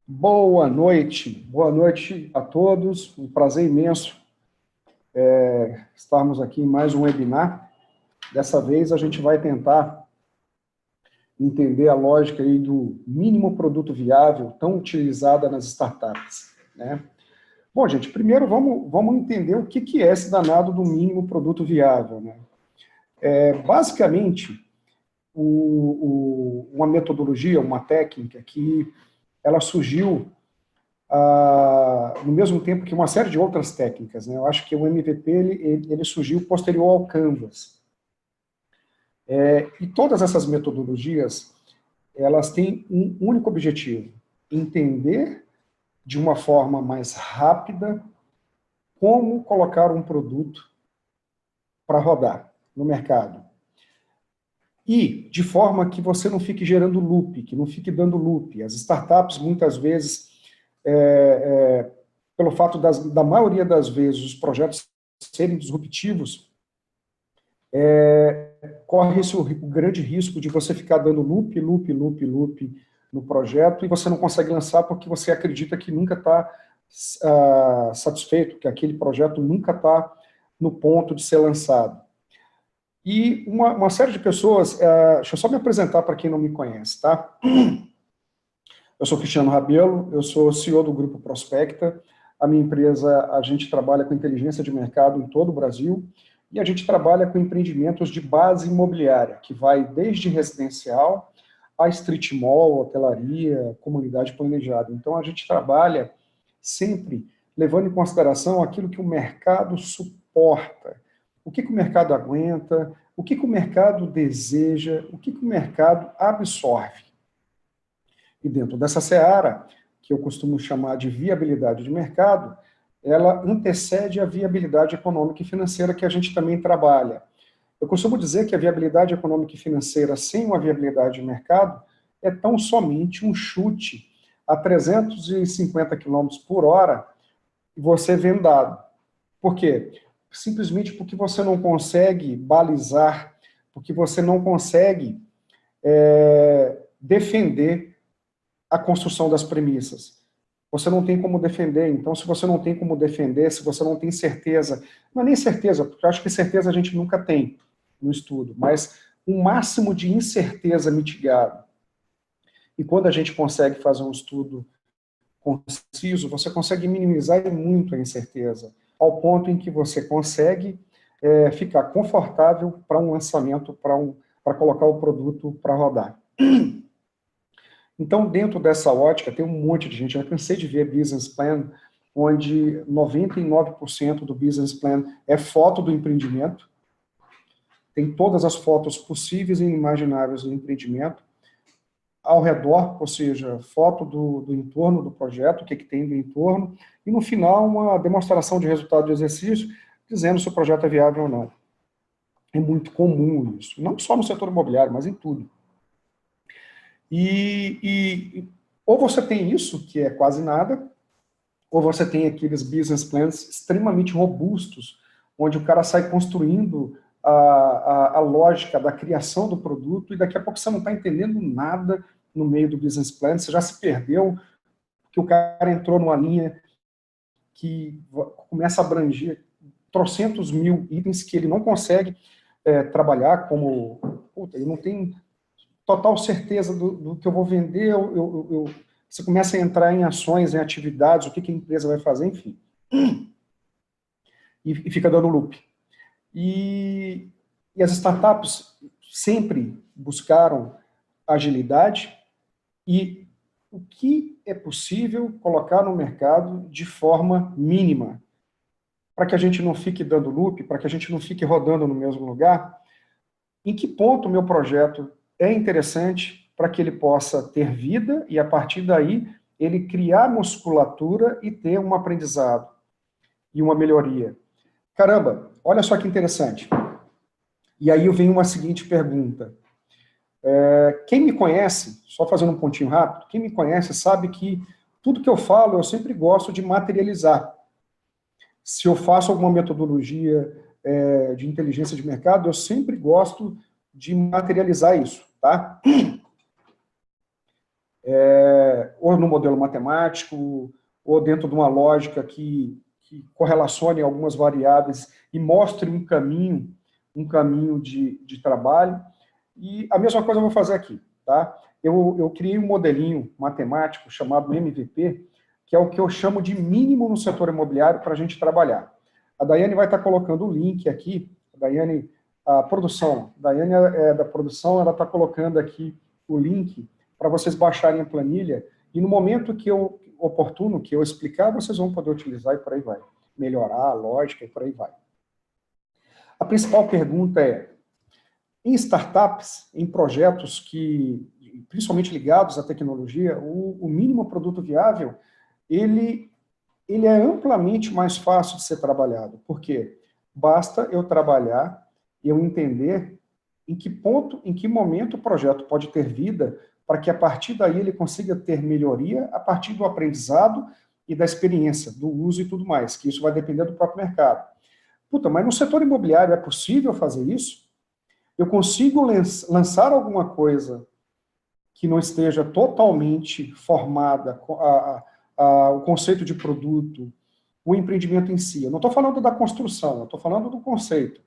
Boa noite a todos, um prazer imenso estarmos aqui em mais um webinar. Dessa vez a gente vai tentar entender a lógica aí do mínimo produto viável tão utilizada nas startups, né? Bom, gente, primeiro vamos entender o que é esse danado do mínimo produto viável, né? Basicamente, uma metodologia, uma técnica que ela surgiu no mesmo tempo que uma série de outras técnicas, né? Eu acho que o MVP ele surgiu posterior ao Canvas. E todas essas metodologias, elas têm um único objetivo: entender de uma forma mais rápida como colocar um produto para rodar no mercado. E de forma que você não fique gerando loop, que não fique dando loop. As startups, muitas vezes, pelo fato da maioria das vezes os projetos serem disruptivos, corre esse grande risco de você ficar dando loop no projeto e você não consegue lançar porque você acredita que nunca está satisfeito, que aquele projeto nunca está no ponto de ser lançado. E uma série de pessoas, deixa eu só me apresentar para quem não me conhece, tá? Eu sou Cristiano Rabelo, eu sou CEO do Grupo Prospecta. A minha empresa, a gente trabalha com inteligência de mercado em todo o Brasil e a gente trabalha com empreendimentos de base imobiliária, que vai desde residencial a street mall, hotelaria, comunidade planejada. Então, a gente trabalha sempre levando em consideração aquilo que o mercado suporta, o que o mercado aguenta, o que o mercado deseja, o que o mercado absorve. E dentro dessa seara, que eu costumo chamar de viabilidade de mercado, ela antecede a viabilidade econômica e financeira que a gente também trabalha. Eu costumo dizer que a viabilidade econômica e financeira sem uma viabilidade de mercado é tão somente um chute a 350 km por hora e você vendado. Por quê? Simplesmente porque você não consegue balizar, porque você não consegue defender a construção das premissas. Você não tem como defender. Então, se você não tem como defender, se você não tem certeza, não é nem certeza, porque eu acho que certeza a gente nunca tem no estudo, mas um máximo de incerteza mitigado. E quando a gente consegue fazer um estudo conciso, você consegue minimizar muito a incerteza, ao ponto em que você consegue ficar confortável para um lançamento, para colocar o produto para rodar. Então, dentro dessa ótica, tem um monte de gente, eu cansei de ver business plan, onde 99% do business plan é foto do empreendimento, tem todas as fotos possíveis e inimagináveis do empreendimento, ao redor, ou seja, foto do entorno do projeto, o que tem do entorno, e no final uma demonstração de resultado do exercício, dizendo se o projeto é viável ou não. É muito comum isso, não só no setor imobiliário, mas em tudo. Ou você tem isso, que é quase nada, ou você tem aqueles business plans extremamente robustos, onde o cara sai construindo a lógica da criação do produto, e daqui a pouco você não está entendendo nada no meio do business plan, você já se perdeu, porque o cara entrou numa linha que começa a abranger trocentos mil itens que ele não consegue trabalhar como... Puta, ele não tem total certeza do que eu vou vender, você começa a entrar em ações, em atividades, o que a empresa vai fazer, enfim. E fica dando loop. E as startups sempre buscaram agilidade e o que é possível colocar no mercado de forma mínima, para que a gente não fique dando loop, para que a gente não fique rodando no mesmo lugar. Em que ponto o meu projeto é interessante para que ele possa ter vida e, a partir daí, ele criar musculatura e ter um aprendizado e uma melhoria. Caramba, olha só que interessante. E aí vem uma seguinte pergunta. Quem me conhece, só fazendo um pontinho rápido, quem me conhece sabe que tudo que eu falo, eu sempre gosto de materializar. Se eu faço alguma metodologia de inteligência de mercado, eu sempre gosto de materializar isso, tá? Ou no modelo matemático, ou dentro de uma lógica que correlacione algumas variáveis e mostre um caminho de trabalho. E a mesma coisa eu vou fazer aqui, tá? Eu criei um modelinho matemático chamado MVP, que é o que eu chamo de mínimo no setor imobiliário para a gente trabalhar. A Daiane vai estar colocando o link aqui, a produção, a Daiane é da produção, ela está colocando aqui o link para vocês baixarem a planilha, e no momento oportuno que eu explicar, vocês vão poder utilizar e por aí vai. Melhorar a lógica e por aí vai. A principal pergunta é, em startups, em projetos principalmente ligados à tecnologia, o mínimo produto viável, ele é amplamente mais fácil de ser trabalhado. Por quê? Basta eu trabalhar, eu entender em que ponto, em que momento o projeto pode ter vida, para que a partir daí ele consiga ter melhoria a partir do aprendizado e da experiência, do uso e tudo mais, que isso vai depender do próprio mercado. Puta, mas no setor imobiliário é possível fazer isso? Eu consigo lançar alguma coisa que não esteja totalmente formada, o conceito de produto, o empreendimento em si. Eu não estou falando da construção, eu estou falando do conceito.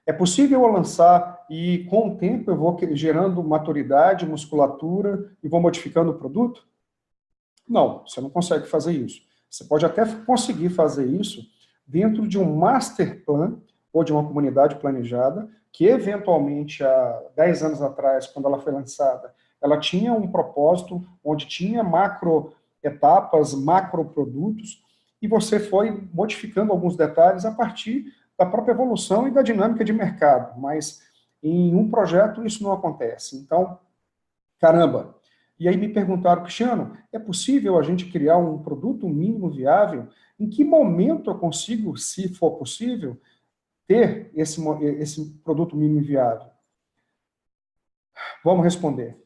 É possível eu lançar e, com o tempo, eu vou gerando maturidade, musculatura e vou modificando o produto? Não, você não consegue fazer isso. Você pode até conseguir fazer isso dentro de um master plan ou de uma comunidade planejada, que eventualmente, há 10 anos atrás, quando ela foi lançada, ela tinha um propósito onde tinha macro etapas, macro produtos, e você foi modificando alguns detalhes a partir da própria evolução e da dinâmica de mercado, mas em um projeto isso não acontece. Então, caramba, e aí me perguntaram, Cristiano, é possível a gente criar um produto mínimo viável? Em que momento eu consigo, se for possível, ter esse produto mínimo viável? Vamos responder.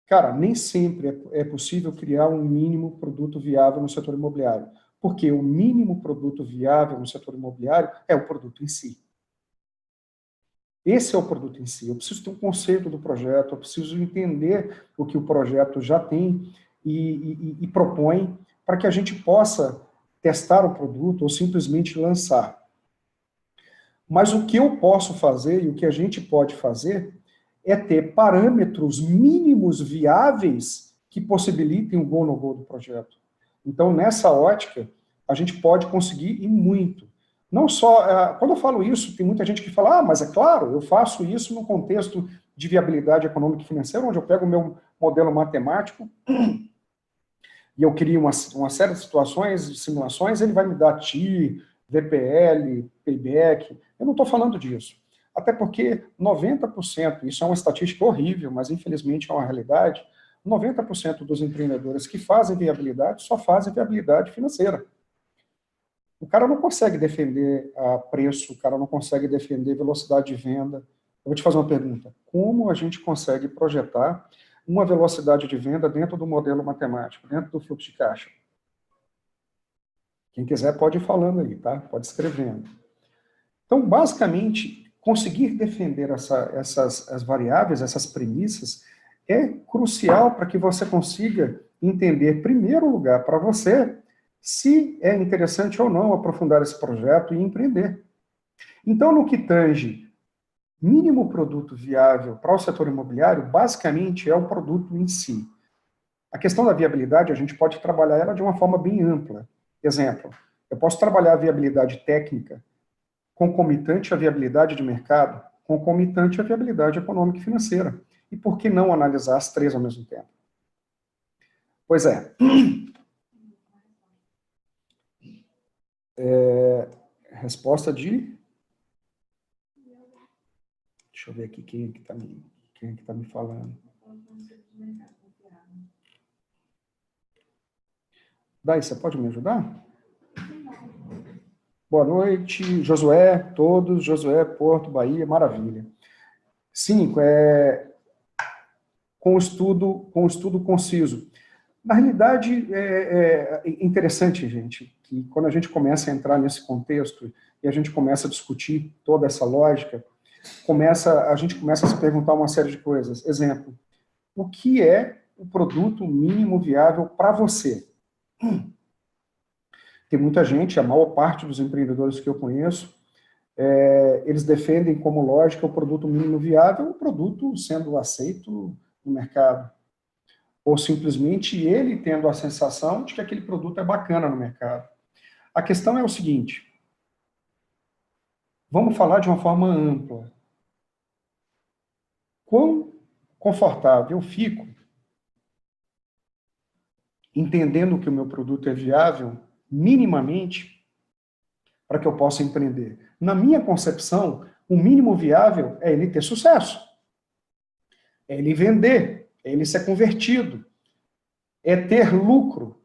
Cara, nem sempre é possível criar um mínimo produto viável no setor imobiliário, porque o mínimo produto viável no setor imobiliário é o produto em si. Esse é o produto em si. Eu preciso ter um conceito do projeto, eu preciso entender o que o projeto já tem e propõe para que a gente possa testar o produto ou simplesmente lançar. Mas o que eu posso fazer e o que a gente pode fazer é ter parâmetros mínimos viáveis que possibilitem o go no go do projeto. Então, nessa ótica, a gente pode conseguir e muito. Não só, quando eu falo isso, tem muita gente que fala, mas é claro, eu faço isso no contexto de viabilidade econômica e financeira, onde eu pego o meu modelo matemático e eu crio uma série de situações, de simulações, ele vai me dar TI, VPL, payback. Eu não estou falando disso. Até porque 90%, isso é uma estatística horrível, mas infelizmente é uma realidade, 90% dos empreendedores que fazem viabilidade só fazem viabilidade financeira. O cara não consegue defender preço, o cara não consegue defender velocidade de venda. Eu vou te fazer uma pergunta. Como a gente consegue projetar uma velocidade de venda dentro do modelo matemático, dentro do fluxo de caixa? Quem quiser pode ir falando aí, tá? Pode escrevendo. Então, basicamente, conseguir defender as variáveis, essas premissas, é crucial para que você consiga entender, em primeiro lugar, para você, se é interessante ou não aprofundar esse projeto e empreender. Então, no que tange mínimo produto viável para o setor imobiliário, basicamente é o produto em si. A questão da viabilidade, a gente pode trabalhar ela de uma forma bem ampla. Exemplo, eu posso trabalhar a viabilidade técnica concomitante à viabilidade de mercado, concomitante à viabilidade econômica e financeira. E por que não analisar as três ao mesmo tempo? Pois é. Resposta de... Deixa eu ver aqui quem é que tá me falando. Daí, você pode me ajudar? Boa noite, Josué, todos, Josué, Porto, Bahia, maravilha. 5, com estudo conciso. Na realidade, é interessante, gente, que quando a gente começa a entrar nesse contexto e a gente começa a discutir toda essa lógica, a gente começa a se perguntar uma série de coisas. Exemplo, o que é o produto mínimo viável para você? Tem muita gente, a maior parte dos empreendedores que eu conheço, eles defendem como lógica o produto mínimo viável, o produto sendo aceito no mercado. Ou simplesmente ele tendo a sensação de que aquele produto é bacana no mercado. A questão é o seguinte, vamos falar de uma forma ampla. Quão confortável eu fico entendendo que o meu produto é viável, minimamente, para que eu possa empreender? Na minha concepção, o mínimo viável é ele ter sucesso, é ele vender, é ele ser convertido, é ter lucro.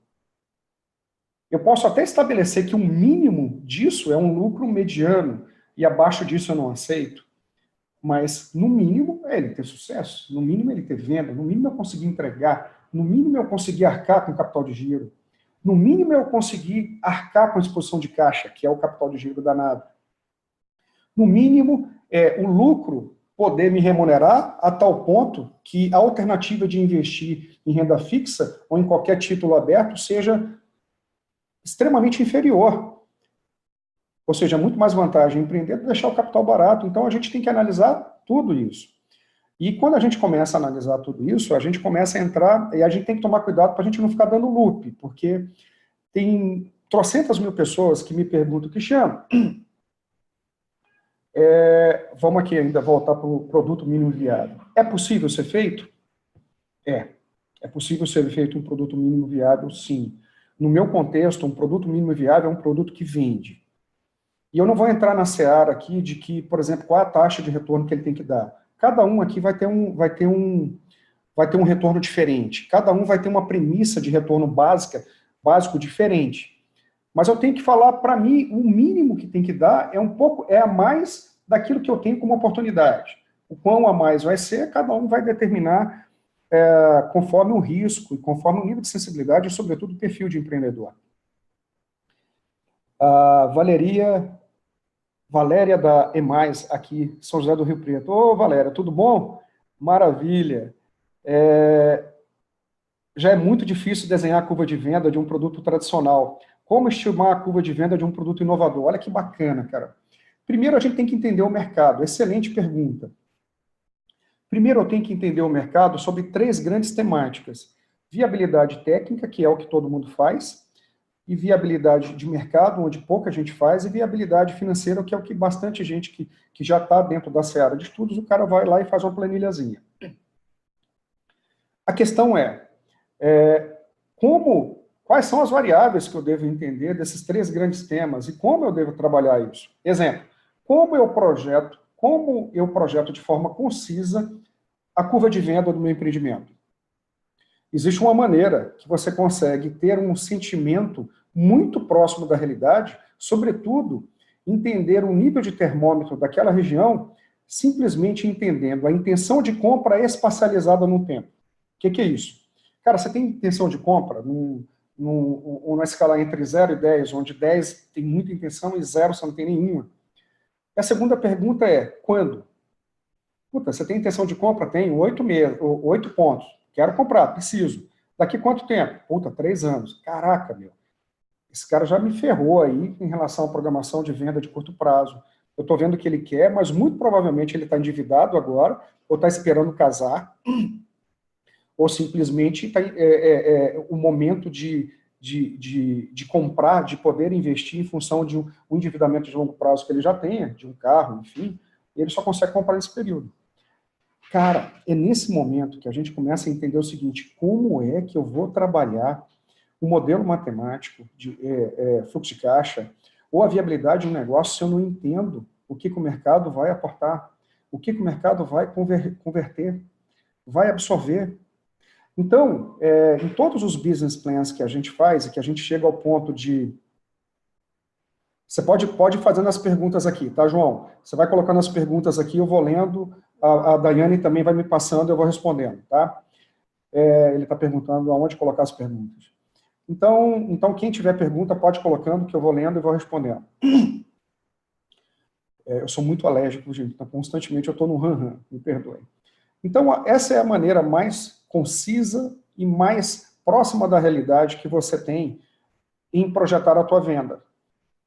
Eu posso até estabelecer que o mínimo disso é um lucro mediano, e abaixo disso eu não aceito, mas no mínimo é ele ter sucesso, no mínimo ele ter venda, no mínimo eu conseguir entregar, no mínimo eu conseguir arcar com o capital de giro, no mínimo eu conseguir arcar com a exposição de caixa, que é o capital de giro danado. No mínimo, o lucro poder me remunerar a tal ponto que a alternativa de investir em renda fixa ou em qualquer título aberto seja extremamente inferior. Ou seja, muito mais vantagem empreender do que deixar o capital barato. Então, a gente tem que analisar tudo isso. E quando a gente começa a analisar tudo isso, a gente começa a entrar, e a gente tem que tomar cuidado para a gente não ficar dando loop, porque tem trocentas mil pessoas que me perguntam, Cristiano, vamos aqui ainda voltar para o produto mínimo viável. É possível ser feito? É possível ser feito um produto mínimo viável, sim. No meu contexto, um produto mínimo viável é um produto que vende. E eu não vou entrar na seara aqui de que, por exemplo, qual a taxa de retorno que ele tem que dar. Cada um aqui vai ter um retorno diferente. Cada um vai ter uma premissa de retorno básico diferente. Mas eu tenho que falar, para mim, o mínimo que tem que dar é a mais daquilo que eu tenho como oportunidade. O quão a mais vai ser, cada um vai determinar conforme o risco e conforme o nível de sensibilidade e, sobretudo, o perfil de empreendedor. A Valéria da EMAIS, aqui, São José do Rio Preto. Ô, Valéria, tudo bom? Maravilha. Já é muito difícil desenhar a curva de venda de um produto tradicional. Como estimar a curva de venda de um produto inovador? Olha que bacana, cara. Primeiro, a gente tem que entender o mercado. Excelente pergunta. Primeiro, eu tenho que entender o mercado sobre 3 grandes temáticas. Viabilidade técnica, que é o que todo mundo faz, e viabilidade de mercado, onde pouca gente faz, e viabilidade financeira, que é o que bastante gente que já está dentro da seara de estudos, o cara vai lá e faz uma planilhazinha. A questão quais são as variáveis que eu devo entender desses 3 grandes temas e como eu devo trabalhar isso? Exemplo, como eu projeto de forma concisa a curva de venda do meu empreendimento? Existe uma maneira que você consegue ter um sentimento muito próximo da realidade, sobretudo, entender o nível de termômetro daquela região, simplesmente entendendo a intenção de compra espacializada no tempo. O que é isso? Cara, você tem intenção de compra numa escala entre 0 e 10, onde 10 tem muita intenção e 0 você não tem nenhuma. E a segunda pergunta é, quando? Puta, você tem intenção de compra? Tenho 8 pontos. Quero comprar, preciso. Daqui quanto tempo? Puta, 3 anos. Caraca, meu. Esse cara já me ferrou aí em relação à programação de venda de curto prazo. Eu estou vendo o que ele quer, mas muito provavelmente ele está endividado agora, ou está esperando casar, ou simplesmente o momento de comprar, de poder investir em função de um endividamento de longo prazo que ele já tenha, de um carro, enfim, ele só consegue comprar nesse período. Cara, é nesse momento que a gente começa a entender o seguinte, como é que eu vou trabalhar o modelo matemático de fluxo de caixa ou a viabilidade de um negócio se eu não entendo o que o mercado vai aportar, o que o mercado vai converter, vai absorver. Então, em todos os business plans que a gente faz e que a gente chega ao ponto de... Você pode ir fazendo as perguntas aqui, tá, João? Você vai colocando as perguntas aqui, eu vou lendo, a Daiane também vai me passando, eu vou respondendo, tá? Ele está perguntando aonde colocar as perguntas. Então, quem tiver pergunta, pode ir colocando, que eu vou lendo e vou respondendo. Eu sou muito alérgico, gente, então constantemente eu estou no ram-ram, me perdoem. Então, essa é a maneira mais concisa e mais próxima da realidade que você tem em projetar a tua venda.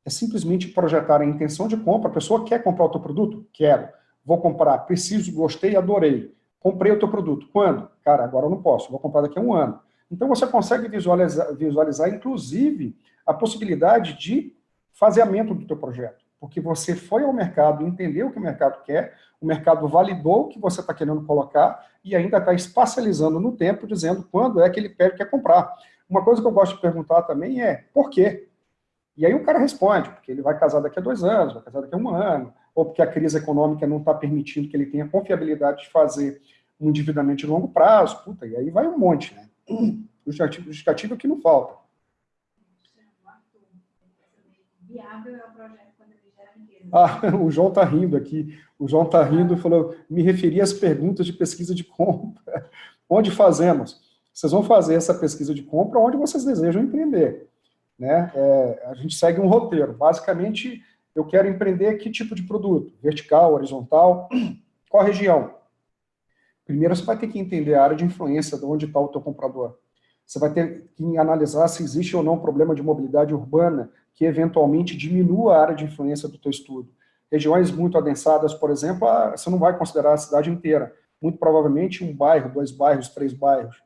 É simplesmente projetar a intenção de compra. A pessoa quer comprar o teu produto? Quero. Vou comprar, preciso, gostei, adorei. Comprei o teu produto. Quando? Cara, agora eu não posso, vou comprar daqui a um ano. Então você consegue visualizar inclusive, a possibilidade de faseamento do teu projeto. Porque você foi ao mercado, entendeu o que o mercado quer, o mercado validou o que você está querendo colocar e ainda está espacializando no tempo, dizendo quando é que ele quer comprar. Uma coisa que eu gosto de perguntar também é, por quê? E aí o cara responde, porque ele vai casar daqui a 2 anos, vai casar daqui a 1 ano, ou porque a crise econômica não está permitindo que ele tenha confiabilidade de fazer um endividamento de longo prazo, puta, e aí vai um monte, né? Justificativo é o que não falta. Viável é o projeto quando ele gera riqueza. Ah, o João está rindo aqui. O João está rindo e falou, me referi às perguntas de pesquisa de compra. Onde fazemos? Vocês vão fazer essa pesquisa de compra onde vocês desejam empreender. Né? A gente segue um roteiro. Basicamente, eu quero empreender que tipo de produto? Vertical, horizontal? Qual região? Primeiro, você vai ter que entender a área de influência de onde está o teu comprador. Você vai ter que analisar se existe ou não um problema de mobilidade urbana que eventualmente diminua a área de influência do teu estudo. Regiões muito adensadas, por exemplo, você não vai considerar a cidade inteira. Muito provavelmente um bairro, 2 bairros, 3 bairros.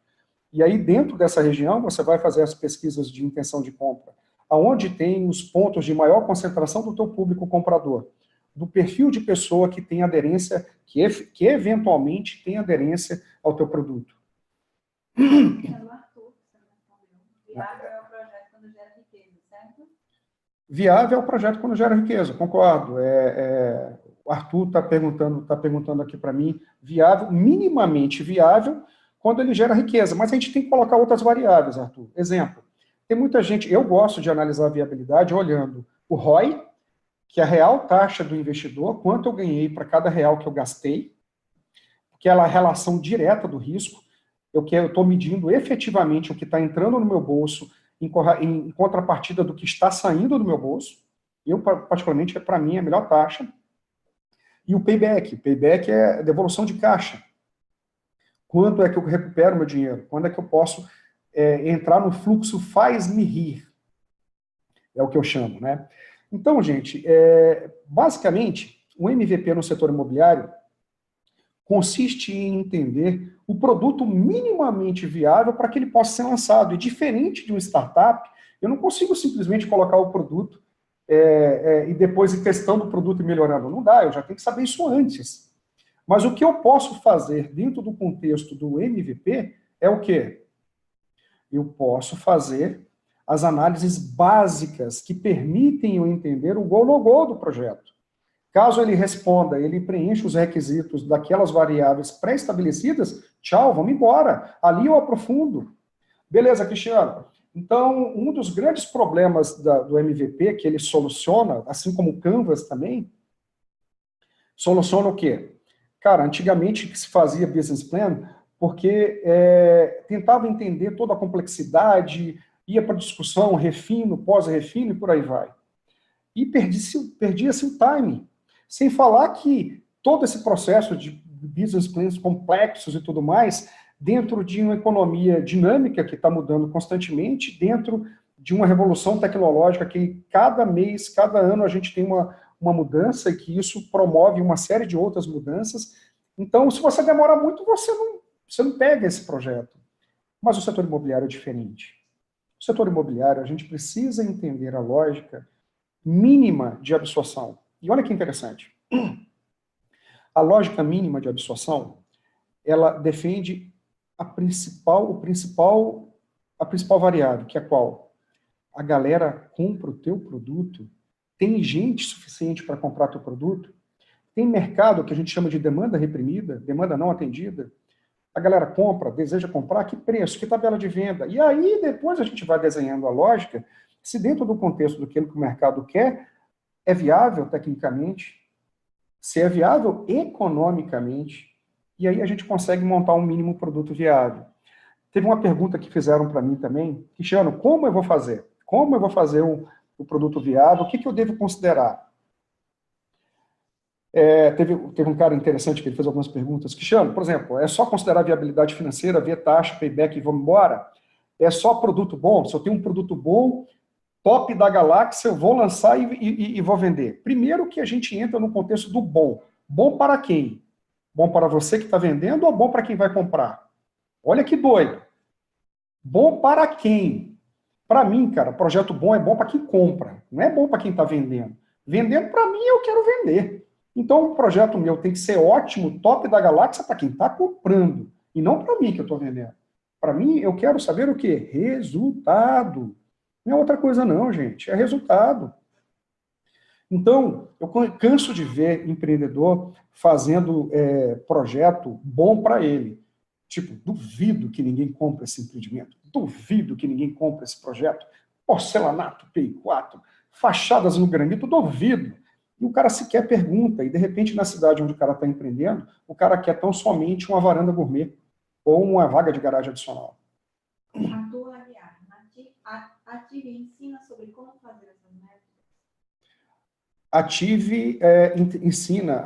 E aí, dentro dessa região, você vai fazer as pesquisas de intenção de compra, aonde tem os pontos de maior concentração do teu público comprador, do perfil de pessoa que tem aderência, que eventualmente tem aderência ao teu produto. Viável é o projeto quando gera riqueza, certo? Viável é o projeto quando gera riqueza, concordo. O Arthur está perguntando aqui para mim, viável, minimamente viável, quando ele gera riqueza. Mas a gente tem que colocar outras variáveis, Arthur. Exemplo, tem muita gente, eu gosto de analisar a viabilidade olhando o ROI, que é a real taxa do investidor, quanto eu ganhei para cada real que eu gastei, que é a relação direta do risco. Eu estou medindo efetivamente o que está entrando no meu bolso em contrapartida do que está saindo do meu bolso. Eu, particularmente, para mim, é a melhor taxa. E o payback. Payback é a devolução de caixa. Quando é que eu recupero meu dinheiro? Quando é que eu posso entrar no fluxo faz-me rir? É o que eu chamo, né? Então, gente, basicamente, o MVP no setor imobiliário consiste em entender o produto minimamente viável para que ele possa ser lançado. E diferente de uma startup, eu não consigo simplesmente colocar o produto e depois ir testando o produto e melhorando. Não dá, eu já tenho que saber isso antes. Mas o que eu posso fazer dentro do contexto do MVP é o quê? Eu posso fazer as análises básicas que permitem eu entender o go no go do projeto. Caso ele responda, ele preencha os requisitos daquelas variáveis pré-estabelecidas, tchau, vamos embora. Ali eu aprofundo. Beleza, Cristiano. Então, um dos grandes problemas do MVP que ele soluciona, assim como o Canvas também, soluciona o quê? Cara, antigamente que se fazia business plan, porque tentava entender toda a complexidade, ia para discussão, refino, pós-refino e por aí vai. E perdia-se o timing. Sem falar que todo esse processo de business plans complexos e tudo mais, dentro de uma economia dinâmica que está mudando constantemente, dentro de uma revolução tecnológica que cada mês, cada ano a gente tem uma mudança e que isso promove uma série de outras mudanças. Então, se você demora muito, você não pega esse projeto. Mas o setor imobiliário é diferente. O setor imobiliário, a gente precisa entender a lógica mínima de absorção. E olha que interessante. A lógica mínima de absorção, ela defende a principal variável, que é qual? A galera compra o teu produto, tem gente suficiente para comprar teu produto, tem mercado que a gente chama de demanda reprimida, demanda não atendida, a galera compra, deseja comprar, que preço, que tabela de venda. E aí depois a gente vai desenhando a lógica, se dentro do contexto do que o mercado quer, é viável tecnicamente, se é viável economicamente, e aí a gente consegue montar um mínimo produto viável. Teve uma pergunta que fizeram para mim também, Cristiano, como eu vou fazer? Como eu vou fazer o produto viável? O que eu devo considerar? Teve um cara interessante que ele fez algumas perguntas. Cristiano, por exemplo, é só considerar viabilidade financeira, ver taxa, payback e vamos embora? É só produto bom? Se eu tenho um produto bom, top da galáxia, eu vou lançar e vou vender. Primeiro que a gente entra no contexto do bom. Bom para quem? Bom para você que está vendendo ou bom para quem vai comprar? Olha que doido. Bom para quem? Para mim, cara, projeto bom é bom para quem compra. Não é bom para quem está vendendo. Vendendo, para mim, eu quero vender. Então, o projeto meu tem que ser ótimo, top da galáxia para quem está comprando. E não para mim que eu estou vendendo. Para mim, eu quero saber o quê? Resultado. Não é outra coisa não, gente. É resultado. Então, eu canso de ver empreendedor fazendo projeto bom para ele. Tipo, duvido que ninguém compre esse empreendimento. Duvido que ninguém compre esse projeto. Porcelanato, P4, fachadas no granito, duvido. E o cara sequer pergunta. E, de repente, na cidade onde o cara está empreendendo, o cara quer tão somente uma varanda gourmet ou uma vaga de garagem adicional. Arthur Aguiar, Ative ensina sobre como fazer essas métricas? Ative ensina,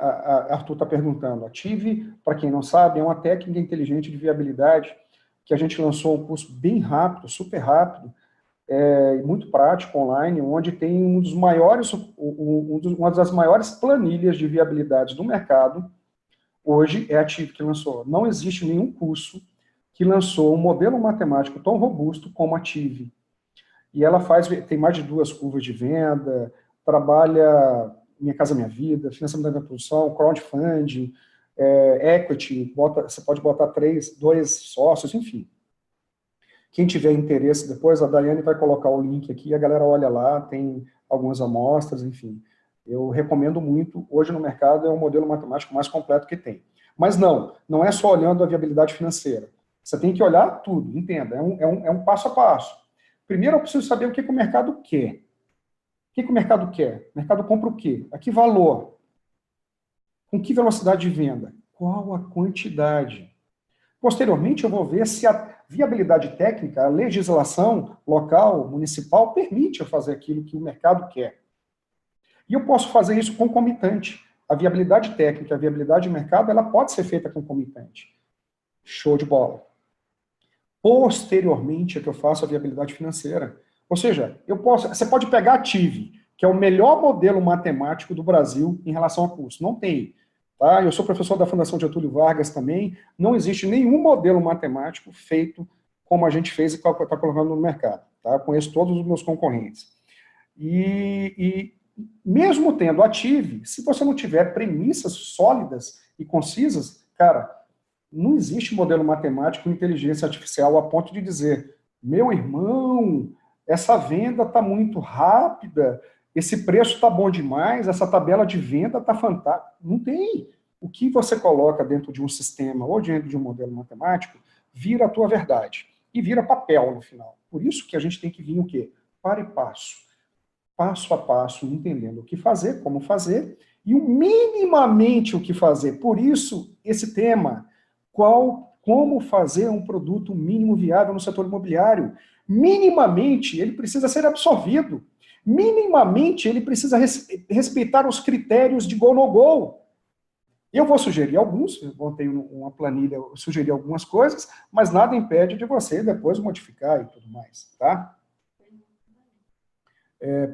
Arthur está perguntando, Ative, para quem não sabe, é uma técnica inteligente de viabilidade que a gente lançou um curso bem rápido, super rápido, muito prático, online, onde tem uma das maiores planilhas de viabilidade do mercado. Hoje é a Ative que lançou. Não existe nenhum curso que lançou um modelo matemático tão robusto como a Ative. E ela tem mais de 2 curvas de venda, trabalha Minha Casa Minha Vida, financiamento da produção, crowdfunding, equity, você pode botar 2 sócios, enfim. Quem tiver interesse depois, a Daiane vai colocar o link aqui, a galera olha lá, tem algumas amostras, enfim. Eu recomendo muito, hoje no mercado é o modelo matemático mais completo que tem. Mas não é só olhando a viabilidade financeira. Você tem que olhar tudo, entenda, é um passo a passo. Primeiro eu preciso saber o que o mercado quer. O que o mercado quer? O mercado compra o quê? A que valor? Com que velocidade de venda? Qual a quantidade? Posteriormente, eu vou ver se a viabilidade técnica, a legislação local, municipal, permite eu fazer aquilo que o mercado quer. E eu posso fazer isso concomitante. A viabilidade técnica, a viabilidade de mercado, ela pode ser feita concomitante. Show de bola. Posteriormente é que eu faço a viabilidade financeira. Ou seja, você pode pegar a Ative, que é o melhor modelo matemático do Brasil em relação a custo. Não tem. Tá? Eu sou professor da Fundação Getúlio Vargas também. Não existe nenhum modelo matemático feito como a gente fez e está colocando no mercado. Tá? Eu conheço todos os meus concorrentes. E mesmo tendo Ative, se você não tiver premissas sólidas e concisas, cara, não existe modelo matemático com inteligência artificial a ponto de dizer, meu irmão, essa venda está muito rápida, esse preço está bom demais, essa tabela de venda está fantástica. Não tem. O que você coloca dentro de um sistema ou dentro de um modelo matemático vira a tua verdade. E vira papel no final. Por isso que a gente tem que vir o quê? Para e passo. Passo a passo, entendendo o que fazer, como fazer, e minimamente o que fazer. Por isso, esse tema, como fazer um produto mínimo viável no setor imobiliário. Minimamente, ele precisa ser absorvido. Minimamente, ele precisa respeitar os critérios de go no go. Eu vou sugerir alguns, eu montei uma planilha, sugerir algumas coisas, mas nada impede de você depois modificar e tudo mais, tá?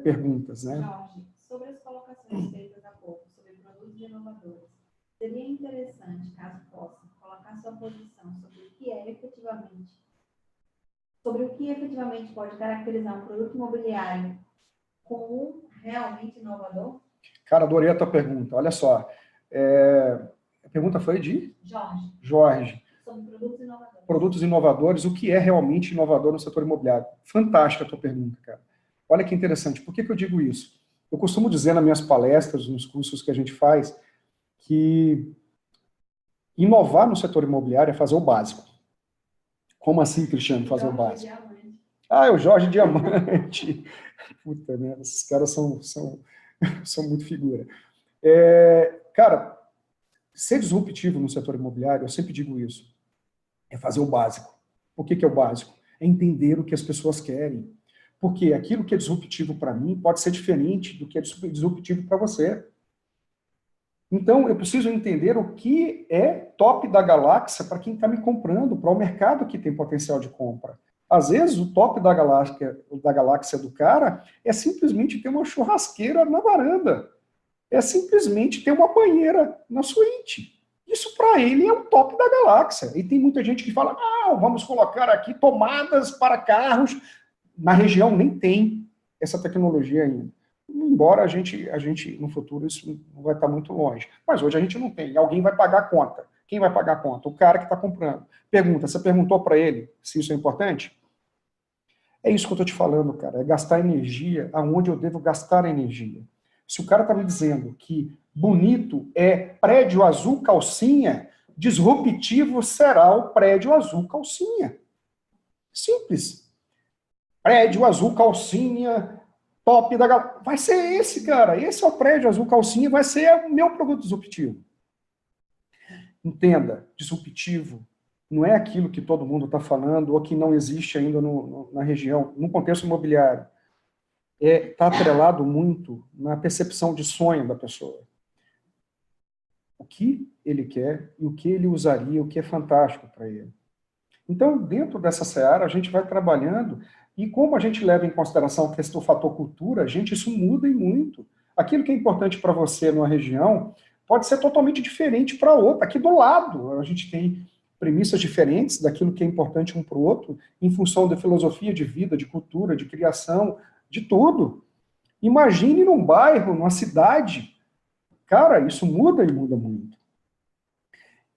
Perguntas, né? Jorge, sobre as colocações feitas há pouco sobre produtos inovadores, seria interessante, caso possa, colocar sua posição sobre o que efetivamente pode caracterizar um produto imobiliário como realmente inovador? Cara, adorei a tua pergunta. Olha só. A pergunta foi de? Jorge. Sobre produtos inovadores. Produtos inovadores, o que é realmente inovador no setor imobiliário? Fantástica a tua pergunta, cara. Olha que interessante. Por que eu digo isso? Eu costumo dizer nas minhas palestras, nos cursos que a gente faz, que inovar no setor imobiliário é fazer o básico. Como assim, Cristiano, fazer o básico? Diamante. É o Jorge Diamante. Puta, né? Esses caras são muito figura. Cara, ser disruptivo no setor imobiliário, eu sempre digo isso, é fazer o básico. Por que é o básico? É entender o que as pessoas querem. Porque aquilo que é disruptivo para mim pode ser diferente do que é disruptivo para você. Então, eu preciso entender o que é top da galáxia para quem está me comprando, para o mercado que tem potencial de compra. Às vezes, o top da galáxia do cara é simplesmente ter uma churrasqueira na varanda. É simplesmente ter uma banheira na suíte. Isso, para ele, é o top da galáxia. E tem muita gente que fala, não, vamos colocar aqui tomadas para carros. Na região nem tem essa tecnologia ainda. Embora a gente, no futuro, isso não vai estar muito longe. Mas hoje a gente não tem. Alguém vai pagar a conta. Quem vai pagar a conta? O cara que está comprando. Pergunta, você perguntou para ele se isso é importante? É isso que eu estou te falando, cara. É gastar energia aonde eu devo gastar energia. Se o cara está me dizendo que bonito é prédio azul calcinha, disruptivo será o prédio azul calcinha. Simples. Prédio azul calcinha, top da galera. Vai ser esse, cara. Esse é o prédio azul calcinha, vai ser o meu produto disruptivo. Entenda, disruptivo não é aquilo que todo mundo está falando ou que não existe ainda na região, no contexto imobiliário. Está atrelado muito na percepção de sonho da pessoa. O que ele quer e o que ele usaria, o que é fantástico para ele. Então, dentro dessa seara, a gente vai trabalhando, e como a gente leva em consideração a questão do fator cultura, gente, isso muda e muito. Aquilo que é importante para você numa região pode ser totalmente diferente para outra. Aqui do lado, a gente tem premissas diferentes daquilo que é importante um para o outro, em função da filosofia de vida, de cultura, de criação, de tudo. Imagine num bairro, numa cidade. Cara, isso muda e muda muito.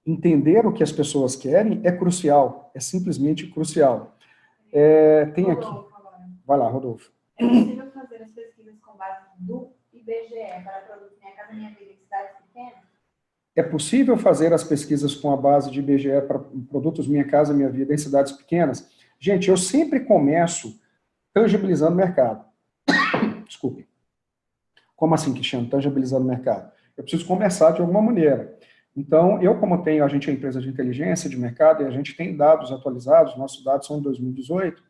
Entender o que as pessoas querem é crucial, é simplesmente crucial. Tem aqui... Vai lá, Rodolfo. É possível fazer as pesquisas com base do IBGE para produtos Minha Casa Minha Vida em cidades pequenas? É possível fazer as pesquisas com a base de IBGE para produtos Minha Casa Minha Vida em cidades pequenas? Gente, eu sempre começo tangibilizando o mercado. Desculpe. Como assim, Cristiano, tangibilizando o mercado? Eu preciso começar de alguma maneira. Então, a gente é empresa de inteligência de mercado e a gente tem dados atualizados, nossos dados são de 2018,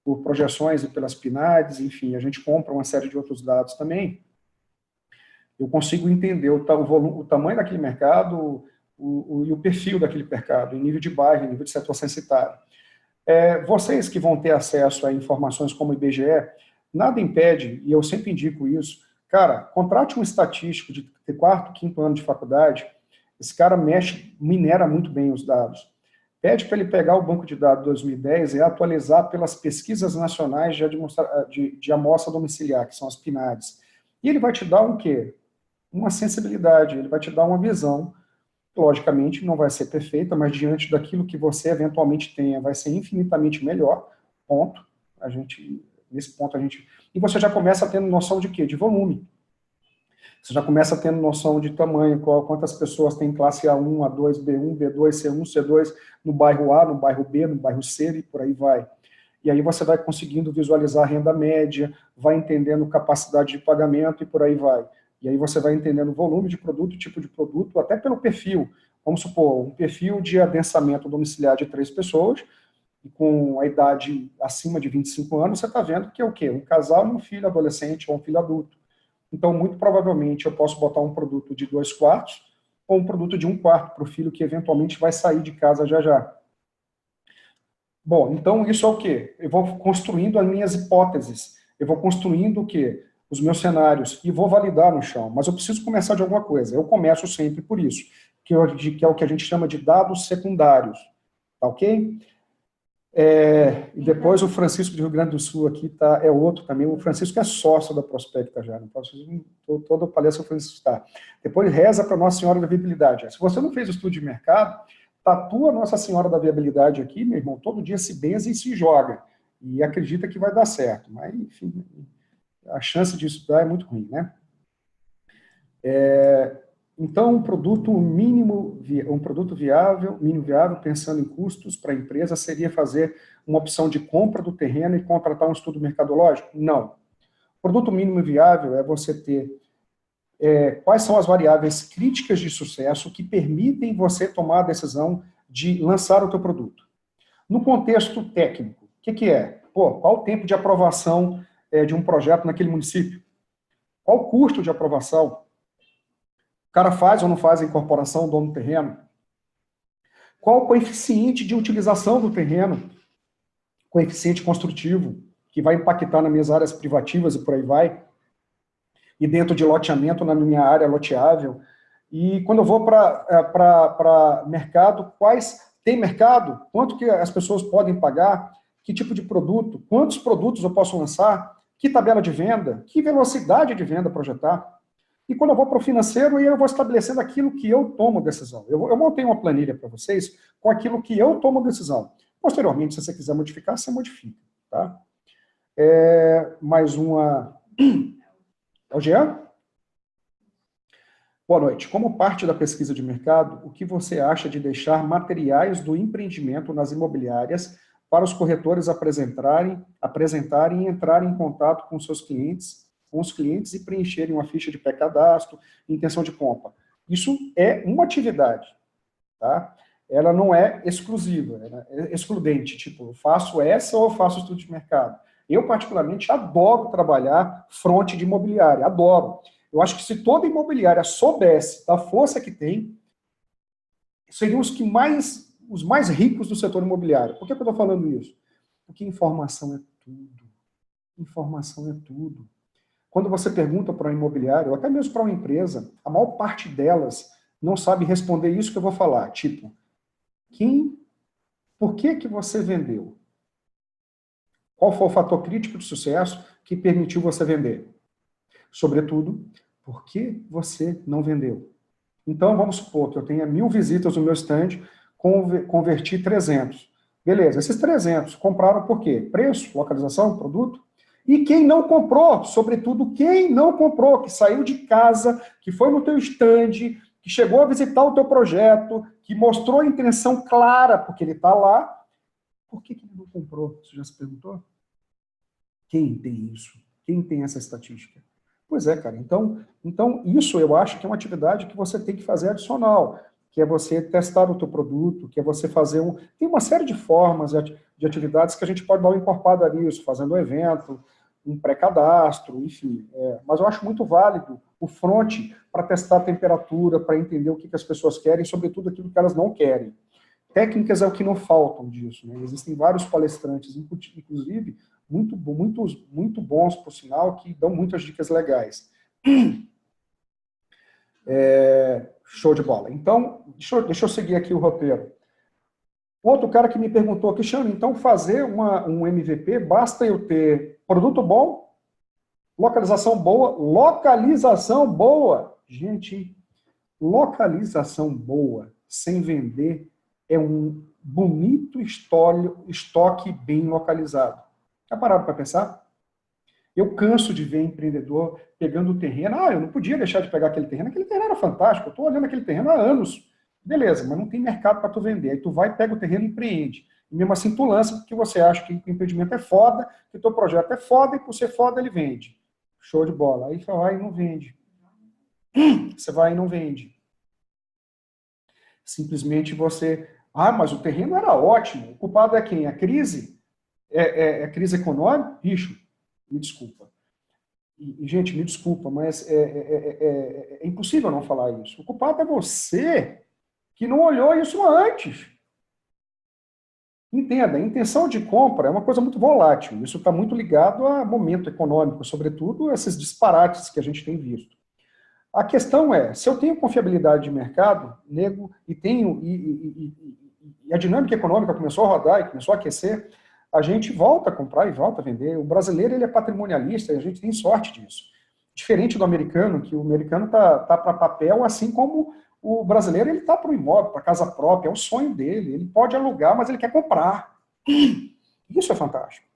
por projeções e pelas PNADs, enfim, a gente compra uma série de outros dados também. Eu consigo entender o tamanho daquele mercado e o perfil daquele mercado, em nível de bairro, em nível de setor censitário. Vocês que vão ter acesso a informações como o IBGE, nada impede, e eu sempre indico isso, cara, contrate um estatístico de quarto, quinto ano de faculdade. Esse cara minera muito bem os dados. Pede para ele pegar o banco de dados 2010 e atualizar pelas pesquisas nacionais de amostra domiciliar, que são as PNADs. E ele vai te dar um quê? Uma sensibilidade, ele vai te dar uma visão. Logicamente, não vai ser perfeita, mas diante daquilo que você eventualmente tenha, vai ser infinitamente melhor. Ponto. Nesse ponto a gente... E você já começa tendo noção de quê? De volume. Você já começa tendo noção de tamanho, quantas pessoas tem classe A1, A2, B1, B2, C1, C2, no bairro A, no bairro B, no bairro C, e por aí vai. E aí você vai conseguindo visualizar a renda média, vai entendendo capacidade de pagamento e por aí vai. E aí você vai entendendo volume de produto, tipo de produto, até pelo perfil. Vamos supor, um perfil de adensamento domiciliar de 3 pessoas, e com a idade acima de 25 anos, você está vendo que é o quê? Um casal e um filho adolescente ou um filho adulto. Então, muito provavelmente, eu posso botar um produto de 2 quartos ou um produto de 1 quarto para o filho que eventualmente vai sair de casa já já. Bom, então isso é o quê? Eu vou construindo as minhas hipóteses. Eu vou construindo o quê? Os meus cenários. E vou validar no chão. Mas eu preciso começar de alguma coisa. Eu começo sempre por isso, que é o que a gente chama de dados secundários. Tá ok? E depois o Francisco do Rio Grande do Sul aqui é outro também. O Francisco é sócio da Prospecta já. Toda palestra o Francisco está. Depois reza para Nossa Senhora da Viabilidade. Se você não fez o estudo de mercado, tatua Nossa Senhora da Viabilidade aqui, meu irmão, todo dia se benze e se joga. E acredita que vai dar certo. Mas, enfim, a chance disso dar é muito ruim, né? Então, um produto viável, mínimo viável, pensando em custos para a empresa, seria fazer uma opção de compra do terreno e contratar um estudo mercadológico? Não. Produto mínimo viável é você ter quais são as variáveis críticas de sucesso que permitem você tomar a decisão de lançar o teu produto. No contexto técnico, o que é? Qual o tempo de aprovação de um projeto naquele município? Qual o custo de aprovação? O cara faz ou não faz a incorporação do dono do terreno? Qual o coeficiente de utilização do terreno? Coeficiente construtivo, que vai impactar nas minhas áreas privativas e por aí vai. E dentro de loteamento, na minha área loteável. E quando eu vou para mercado, tem mercado? Quanto que as pessoas podem pagar? Que tipo de produto? Quantos produtos eu posso lançar? Que tabela de venda? Que velocidade de venda projetar? E quando eu vou para o financeiro, aí eu vou estabelecendo aquilo que eu tomo decisão. Eu montei uma planilha para vocês com aquilo que eu tomo decisão. Posteriormente, se você quiser modificar, você modifica. Tá? Mais uma... É o Jean? Boa noite. Como parte da pesquisa de mercado, o que você acha de deixar materiais do empreendimento nas imobiliárias para os corretores apresentarem e entrarem em contato com os clientes e preencherem uma ficha de pré-cadastro, intenção de compra? Isso é uma atividade, tá? Ela não é exclusiva, ela é excludente, tipo, eu faço essa ou eu faço estudo de mercado. Eu, particularmente, adoro trabalhar front de imobiliária, adoro. Eu acho que se toda imobiliária soubesse da força que tem, seriam os mais ricos do setor imobiliário. Por que eu estou falando isso? Porque informação é tudo. Informação é tudo. Quando você pergunta para um imobiliário, ou até mesmo para uma empresa, a maior parte delas não sabe responder isso que eu vou falar. Tipo, por que você vendeu? Qual foi o fator crítico de sucesso que permitiu você vender? Sobretudo, por que você não vendeu? Então, vamos supor que eu tenha 1000 visitas no meu stand, converti 300. Beleza, esses 300 compraram por quê? Preço, localização, produto? E quem não comprou, sobretudo quem não comprou, que saiu de casa, que foi no teu stand, que chegou a visitar o teu projeto, que mostrou a intenção clara, porque ele está lá, por que ele não comprou? Você já se perguntou? Quem tem isso? Quem tem essa estatística? Pois é, cara. Então, isso eu acho que é uma atividade que você tem que fazer adicional, que é você testar o teu produto, que é você fazer Tem uma série de formas de atividades que a gente pode dar uma encorpada nisso, fazendo um evento, um pré-cadastro, enfim. Mas eu acho muito válido o front para testar a temperatura, para entender o que as pessoas querem, sobretudo aquilo que elas não querem. Técnicas é o que não faltam disso, né? Existem vários palestrantes, inclusive, muito bons, por sinal, que dão muitas dicas legais. Show de bola. Então, deixa eu seguir aqui o roteiro. O outro cara que me perguntou, Cristiano, então fazer um MVP, basta eu ter produto bom, localização boa. Gente, localização boa, sem vender, é um bonito estoque bem localizado. Já pararam para pensar? Eu canso de ver empreendedor pegando o terreno. Eu não podia deixar de pegar aquele terreno era fantástico, eu estou olhando aquele terreno há anos. Beleza, mas não tem mercado para tu vender. Aí tu vai, pega o terreno e empreende. E mesmo assim tu lança porque você acha que o empreendimento é foda, que o teu projeto é foda, e por ser foda ele vende. Show de bola. Aí você vai e não vende. Você vai e não vende. Simplesmente você... mas o terreno era ótimo. O culpado é quem? A crise? É crise econômica? Bicho, me desculpa. Gente, me desculpa, mas é impossível não falar isso. O culpado é você que não olhou isso antes. Entenda, a intenção de compra é uma coisa muito volátil. Isso está muito ligado a momento econômico, sobretudo esses disparates que a gente tem visto. A questão é, se eu tenho confiabilidade de mercado, nego, e a dinâmica econômica começou a rodar e começou a aquecer, a gente volta a comprar e volta a vender. O brasileiro ele é patrimonialista e a gente tem sorte disso. Diferente do americano, que o americano tá para papel, assim como o brasileiro ele está para o imóvel, para casa própria, é o sonho dele. Ele pode alugar, mas ele quer comprar. Isso é fantástico.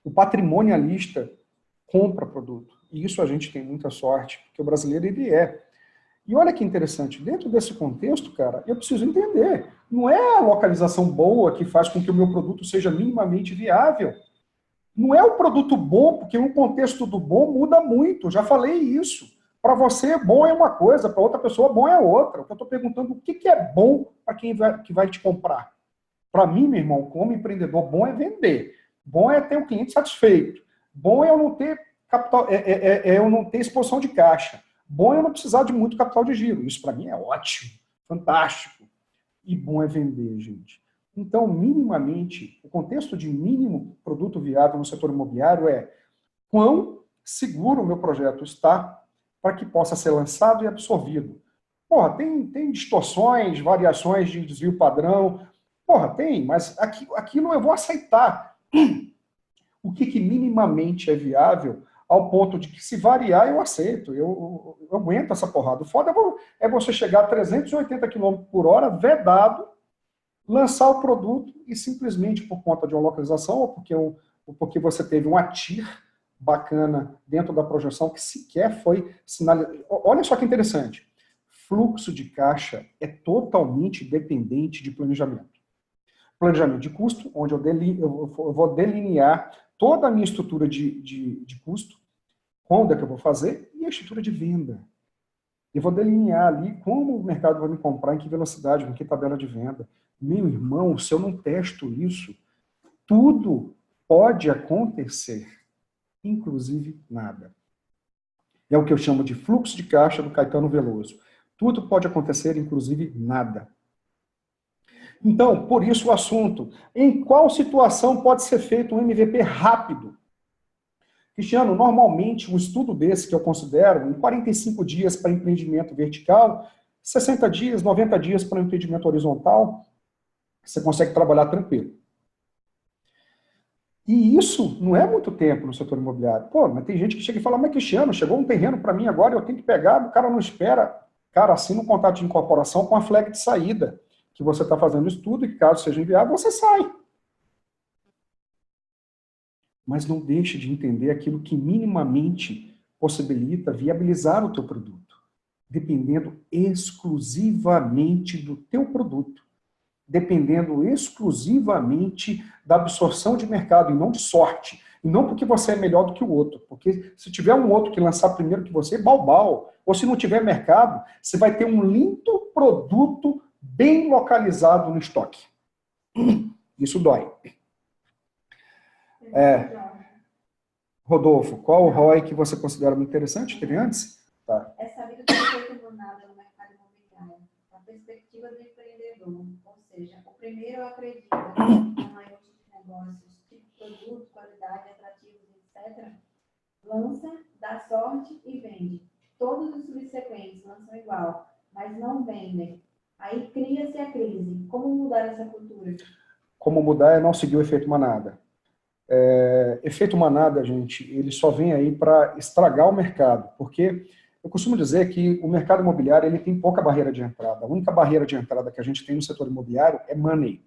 O patrimonialista compra produto. E isso a gente tem muita sorte, porque o brasileiro ele é. E olha que interessante, dentro desse contexto, cara, eu preciso entender. Não é a localização boa que faz com que o meu produto seja minimamente viável. Não é o produto bom, porque o contexto do bom muda muito. Eu já falei isso. Para você, bom é uma coisa, para outra pessoa, bom é outra. Eu estou perguntando o que é bom para quem vai te comprar. Para mim, meu irmão, como empreendedor, bom é vender. Bom é ter o cliente satisfeito. Bom é eu não ter capital, eu não ter exposição de caixa. Bom é eu não precisar de muito capital de giro. Isso para mim é ótimo, fantástico. E bom é vender, gente. Então, minimamente, o contexto de mínimo produto viável no setor imobiliário é quão seguro o meu projeto está para que possa ser lançado e absorvido. Porra, tem distorções, variações de desvio padrão. Porra, tem, mas aquilo eu vou aceitar. O que minimamente é viável ao ponto de que se variar eu aceito, eu aguento essa porrada. O foda é você chegar a 380 km por hora, vedado, lançar o produto e simplesmente por conta de uma localização ou porque você teve um ATIR bacana dentro da projeção que sequer foi sinalizado. Olha só que interessante. Fluxo de caixa é totalmente dependente de planejamento. Planejamento de custo, onde eu vou delinear toda a minha estrutura de custo, quando é que eu vou fazer, e a estrutura de venda. Eu vou delinear ali como o mercado vai me comprar, em que velocidade, em que tabela de venda. Meu irmão, se eu não testo isso, tudo pode acontecer, inclusive nada. É o que eu chamo de fluxo de caixa do Caetano Veloso. Tudo pode acontecer, inclusive nada. Então, por isso o assunto. Em qual situação pode ser feito um MVP rápido? Cristiano, normalmente um estudo desse que eu considero, em 45 dias para empreendimento vertical, 60 dias, 90 dias para empreendimento horizontal, você consegue trabalhar tranquilo. E isso não é muito tempo no setor imobiliário. Pô, mas tem gente que chega e fala, mas Cristiano, chegou um terreno para mim agora, eu tenho que pegar, o cara não espera. Cara, assina um contrato de incorporação com a flag de saída, que você está fazendo estudo e que caso seja enviado, você sai. Mas não deixe de entender aquilo que minimamente possibilita viabilizar o teu produto, dependendo exclusivamente do teu produto, dependendo exclusivamente da absorção de mercado e não de sorte, e não porque você é melhor do que o outro, porque se tiver um outro que lançar primeiro que você, balbal, ou se não tiver mercado, você vai ter um lindo produto bem localizado no estoque. Isso dói. Rodolfo, qual o ROI que você considera muito interessante? Teve antes? Tá. É sabido que não foi como nada no mercado imobiliário. A perspectiva do empreendedor, ou seja, o primeiro acredita na maioria de negócios, tipo produto, qualidade, atrativos, etc., lança, dá sorte e vende. Todos os subsequentes lançam igual, mas não vendem. Aí cria-se a crise. Como mudar essa cultura? Como mudar é não seguir o efeito manada. Efeito manada, gente, ele só vem aí para estragar o mercado, porque eu costumo dizer que o mercado imobiliário ele tem pouca barreira de entrada. A única barreira de entrada que a gente tem no setor imobiliário é money.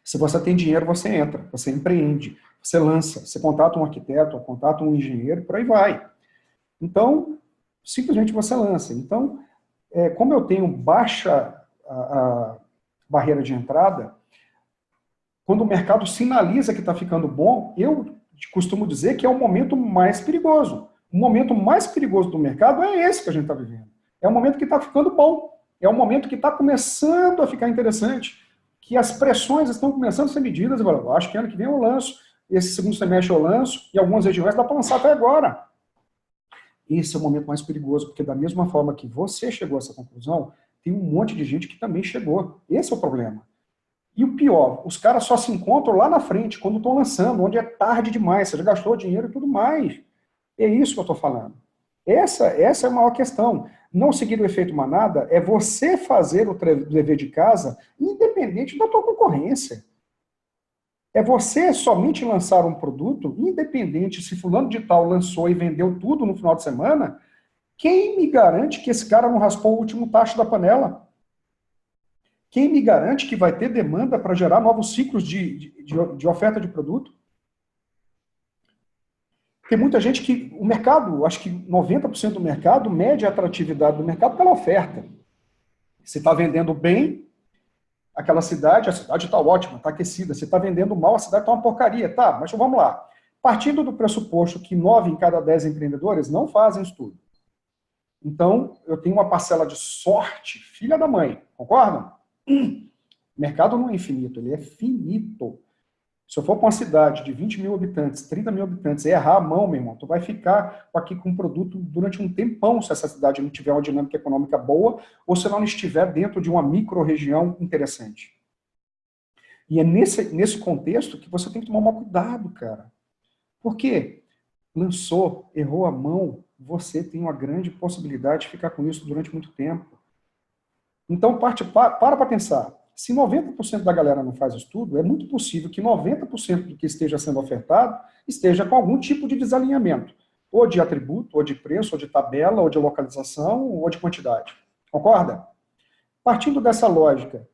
Se você tem dinheiro, você entra, você empreende, você lança, você contrata um arquiteto, contrata um engenheiro, por aí vai. Então, simplesmente você lança. Então, como eu tenho baixa a barreira de entrada, quando o mercado sinaliza que está ficando bom, eu costumo dizer que é o momento mais perigoso. O momento mais perigoso do mercado é esse que a gente está vivendo. É o momento que está ficando bom. É o momento que está começando a ficar interessante. Que as pressões estão começando a ser medidas. Eu acho que ano que vem eu lanço, esse segundo semestre eu lanço, e algumas regiões dá para lançar até agora. Esse é o momento mais perigoso, porque da mesma forma que você chegou a essa conclusão, tem um monte de gente que também chegou. Esse é o problema. E o pior, os caras só se encontram lá na frente, quando estão lançando, onde é tarde demais, você já gastou dinheiro e tudo mais. É isso que eu estou falando. Essa é a maior questão. Não seguir o efeito manada é você fazer o dever de casa independente da tua concorrência. É você somente lançar um produto, independente se fulano de tal lançou e vendeu tudo no final de semana, quem me garante que esse cara não raspou o último tacho da panela? Quem me garante que vai ter demanda para gerar novos ciclos de oferta de produto? Tem muita gente que o mercado, acho que 90% do mercado, mede a atratividade do mercado pela oferta. Se está vendendo bem, aquela cidade, a cidade está ótima, está aquecida. Se está vendendo mal, a cidade está uma porcaria. Tá, mas vamos lá. Partindo do pressuposto que 9 em cada 10 empreendedores não fazem estudo. Então, eu tenho uma parcela de sorte, filha da mãe. Concordam? O mercado não é infinito, ele é finito. Se eu for para uma cidade de 20 mil habitantes, 30 mil habitantes, e errar a mão, meu irmão, tu vai ficar aqui com um produto durante um tempão se essa cidade não tiver uma dinâmica econômica boa ou se ela não estiver dentro de uma micro-região interessante. E é nesse contexto que você tem que tomar um cuidado, cara. Por quê? Lançou, errou a mão, você tem uma grande possibilidade de ficar com isso durante muito tempo. Então, para pensar. Se 90% da galera não faz estudo, é muito possível que 90% do que esteja sendo ofertado esteja com algum tipo de desalinhamento. Ou de atributo, ou de preço, ou de tabela, ou de localização, ou de quantidade. Concorda? Partindo dessa lógica,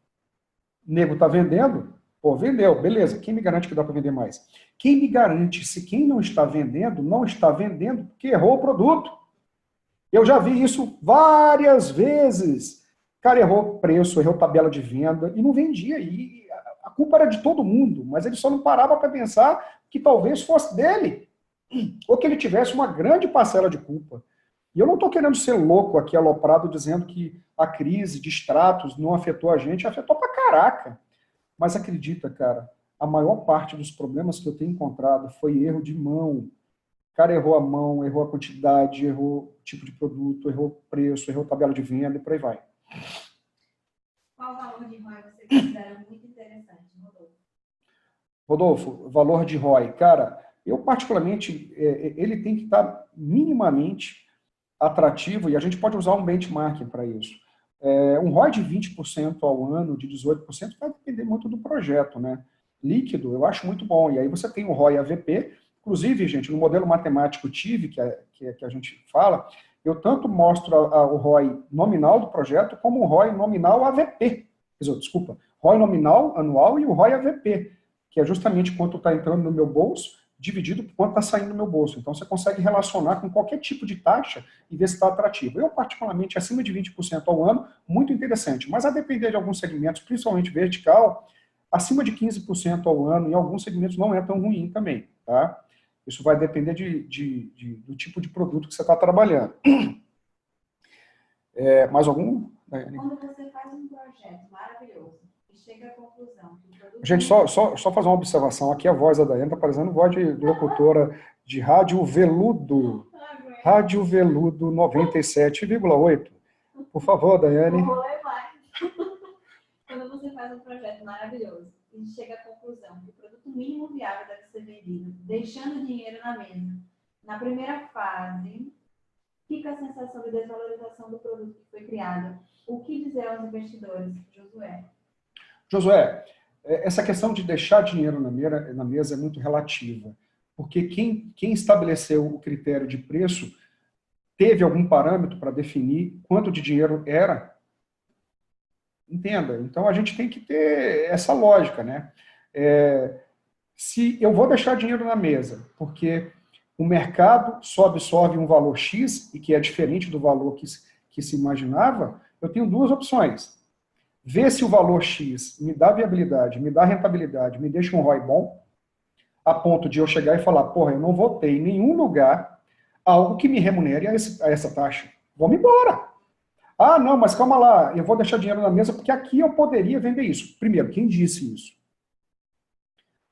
nego está vendendo, pô, vendeu, beleza. Quem me garante que dá para vender mais? Quem me garante se quem não está vendendo porque errou o produto? Eu já vi isso várias vezes. O cara errou preço, errou tabela de venda e não vendia. E a culpa era de todo mundo, mas ele só não parava para pensar que talvez fosse dele. Ou que ele tivesse uma grande parcela de culpa. E eu não estou querendo ser louco aqui, aloprado, dizendo que a crise de extratos não afetou a gente, afetou pra caraca. Mas acredita, cara, a maior parte dos problemas que eu tenho encontrado foi erro de mão. O cara errou a mão, errou a quantidade, errou o tipo de produto, errou o preço, errou a tabela de venda e por aí vai. Qual valor de ROI você considera muito interessante, Rodolfo? Rodolfo, valor de ROI. Cara, eu particularmente, ele tem que estar minimamente atrativo e a gente pode usar um benchmarking para isso. Um ROI de 20% ao ano, de 18%, vai depender muito do projeto, né? Líquido, eu acho muito bom. E aí você tem o ROI AVP. Inclusive, gente, no modelo matemático TIV, que a gente fala, eu tanto mostro o ROI nominal do projeto como o ROI nominal AVP. Desculpa, ROI nominal anual e o ROI AVP, que é justamente quanto está entrando no meu bolso, dividido por quanto está saindo do meu bolso. Então, você consegue relacionar com qualquer tipo de taxa e ver se está atrativo. Eu, particularmente, acima de 20% ao ano, muito interessante. Mas, a depender de alguns segmentos, principalmente vertical, acima de 15% ao ano, em alguns segmentos, não é tão ruim também. Tá? Isso vai depender do tipo de produto que você está trabalhando. Mais algum? Quando você faz um projeto maravilhoso e chega à conclusão que o produto... Gente, só fazer uma observação. Aqui a voz da Daiane está parecendo voz de locutora de rádio veludo. Rádio Veludo 97,8. Por favor, Daiane. Vou levar. Quando você faz um projeto maravilhoso e chega à conclusão que o produto mínimo viável deve ser vendido, deixando dinheiro na mesa, na primeira fase, fica a sensação de desvalorização do produto que foi criado. O que dizer aos investidores, Josué? Josué, essa questão de deixar dinheiro na mesa é muito relativa, porque quem estabeleceu o critério de preço teve algum parâmetro para definir quanto de dinheiro era? Entenda. Então, a gente tem que ter essa lógica, né? Se eu vou deixar dinheiro na mesa, porque o mercado só absorve um valor X, e que é diferente do valor que se imaginava, eu tenho duas opções. Ver se o valor X me dá viabilidade, me dá rentabilidade, me deixa um ROI bom, a ponto de eu chegar e falar, porra, eu não vou ter em nenhum lugar algo que me remunere a essa taxa. Vamos embora. Ah, não, mas calma lá, eu vou deixar dinheiro na mesa porque aqui eu poderia vender isso. Primeiro, quem disse isso?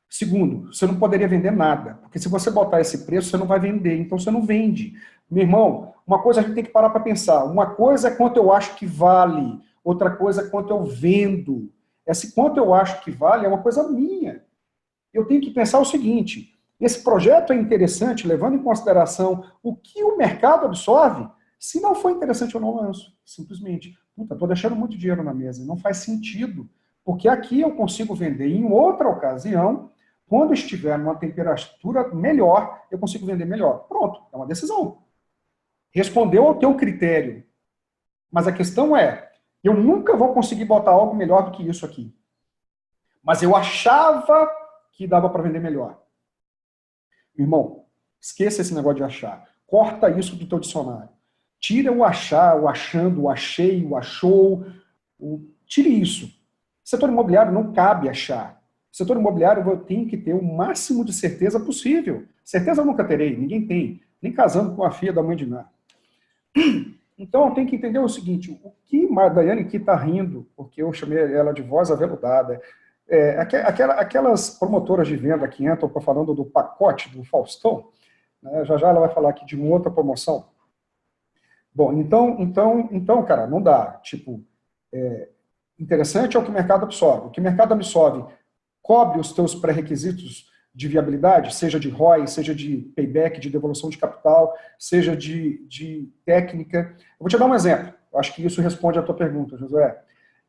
Segundo, você não poderia vender nada, porque se você botar esse preço, você não vai vender, então você não vende. Meu irmão, uma coisa a gente tem que parar para pensar. Uma coisa é quanto eu acho que vale, outra coisa é quanto eu vendo. Esse quanto eu acho que vale é uma coisa minha. Eu tenho que pensar o seguinte, esse projeto é interessante, levando em consideração o que o mercado absorve. Se não for interessante, eu não lanço. Simplesmente. Puta, estou deixando muito dinheiro na mesa. Não faz sentido. Porque aqui eu consigo vender em outra ocasião, quando estiver numa temperatura melhor, eu consigo vender melhor. Pronto, é uma decisão. Respondeu ao teu critério. Mas a questão é, eu nunca vou conseguir botar algo melhor do que isso aqui. Mas eu achava que dava para vender melhor. Irmão, esqueça esse negócio de achar. Corta isso do teu dicionário. Tira o achar, o achando, o achei, o achou. Tire isso. Setor imobiliário não cabe achar. Setor imobiliário eu tenho que ter o máximo de certeza possível. Certeza eu nunca terei, ninguém tem. Nem casando com a filha da mãe de Ná. Então eu tenho que entender o seguinte, o que a Daiane aqui está rindo, porque eu chamei ela de voz aveludada, Aquelas promotoras de venda que entram falando do pacote do Faustão, né, já ela vai falar aqui de uma outra promoção. Bom, então, cara, não dá. Tipo, interessante é o que o mercado absorve. O que o mercado absorve cobre os teus pré-requisitos de viabilidade, seja de ROI, seja de payback, de devolução de capital, seja de técnica. Eu vou te dar um exemplo. Eu acho que isso responde à tua pergunta, Josué.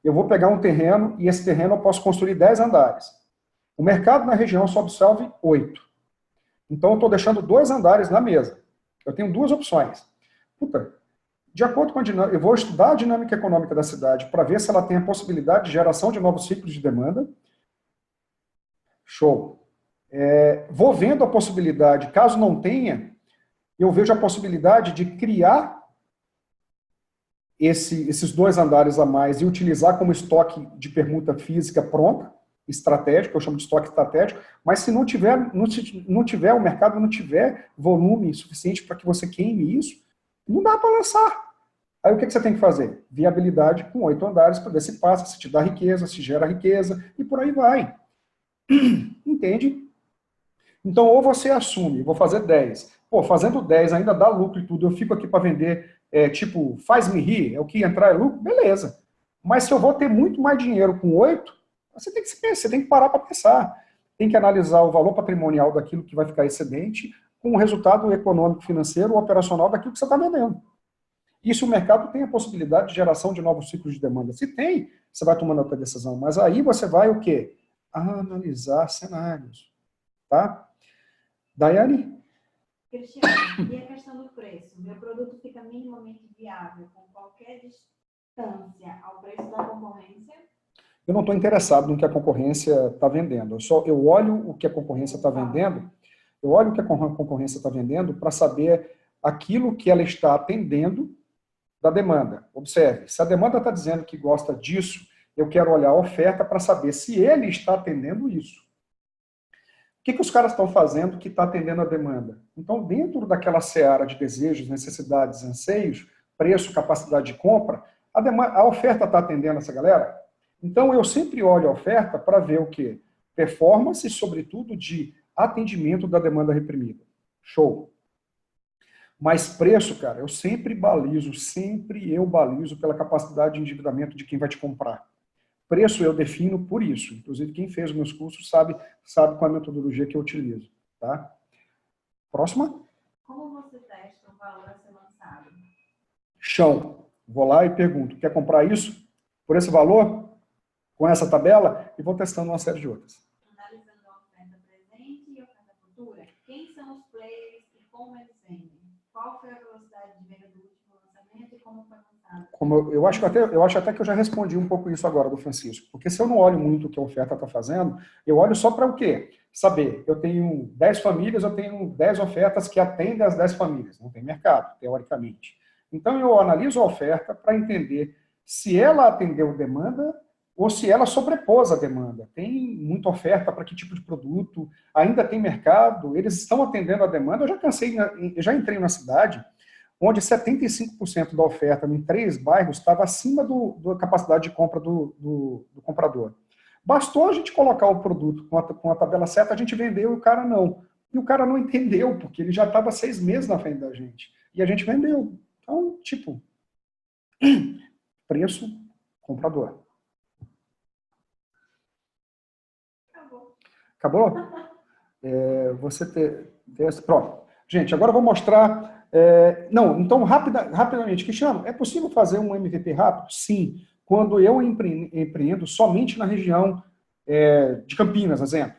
Eu vou pegar um terreno e esse terreno eu posso construir 10 andares. O mercado na região só absorve 8. Então eu estou deixando 2 andares na mesa. Eu tenho 2 opções. Puta, de acordo com a dinâmica, eu vou estudar a dinâmica econômica da cidade para ver se ela tem a possibilidade de geração de novos ciclos de demanda. Show. Vou vendo a possibilidade, caso não tenha, eu vejo a possibilidade de criar esses 2 andares a mais e utilizar como estoque de permuta física pronta, estratégico, eu chamo de estoque estratégico, mas se não tiver, o mercado não tiver volume suficiente para que você queime isso, não dá para lançar. Aí o que você tem que fazer? Viabilidade com 8 andares para ver se passa, se te dá riqueza, se gera riqueza, e por aí vai. Entende? Então, ou você assume, vou fazer 10. Pô, fazendo 10 ainda dá lucro e tudo, eu fico aqui para vender, tipo, faz-me rir, é o que entrar é lucro, beleza. Mas se eu vou ter muito mais dinheiro com 8, você tem que parar para pensar. Tem que analisar o valor patrimonial daquilo que vai ficar excedente com o resultado econômico, financeiro, operacional daquilo que você está vendendo. E se o mercado tem a possibilidade de geração de novos ciclos de demanda? Se tem, você vai tomando outra decisão. Mas aí você vai o quê? Analisar cenários. Tá? Daiane? Cristiano, e a questão do preço? Meu produto fica minimamente viável com qualquer distância ao preço da concorrência? Eu não estou interessado no que a concorrência está vendendo. Eu olho o que a concorrência está vendendo, para saber aquilo que ela está atendendo da demanda. Observe, se a demanda está dizendo que gosta disso, eu quero olhar a oferta para saber se ele está atendendo isso. O que os caras estão fazendo que está atendendo a demanda? Então, dentro daquela seara de desejos, necessidades, anseios, preço, capacidade de compra, a oferta está atendendo essa galera? Então, eu sempre olho a oferta para ver o quê? Performance, sobretudo, de atendimento da demanda reprimida. Show. Mas preço, cara, eu sempre balizo pela capacidade de endividamento de quem vai te comprar. Preço eu defino por isso. Inclusive, quem fez os meus cursos sabe qual é a metodologia que eu utilizo. Tá? Próxima. Como você testa o valor a ser lançado? Chão. Vou lá e pergunto, quer comprar isso? Por esse valor? Com essa tabela? E vou testando uma série de outras. Analisando a oferta presente e a oferta futura, quem são os players e como eles vendem? Qual foi a velocidade de venda do último lançamento e como foi lançado? Eu acho até que eu já respondi um pouco isso agora do Francisco. Porque se eu não olho muito o que a oferta está fazendo, eu olho só para o quê? Saber, eu tenho 10 famílias, eu tenho 10 ofertas que atendem as 10 famílias. Não tem mercado, teoricamente. Então eu analiso a oferta para entender se ela atendeu demanda ou se ela sobrepôs a demanda. Tem muita oferta para que tipo de produto, ainda tem mercado, eles estão atendendo a demanda. Eu já entrei na cidade onde 75% da oferta em 3 bairros estava acima da capacidade de compra do comprador. Bastou a gente colocar o produto com a tabela certa, a gente vendeu e o cara não. E o cara não entendeu, porque ele já estava 6 meses na frente da gente. E a gente vendeu. Então, tipo, preço, comprador. Acabou? Pronto. Gente, agora eu vou mostrar... então, rapidamente, Cristiano, é possível fazer um MVP rápido? Sim. Quando eu empreendo somente na região de Campinas, exemplo.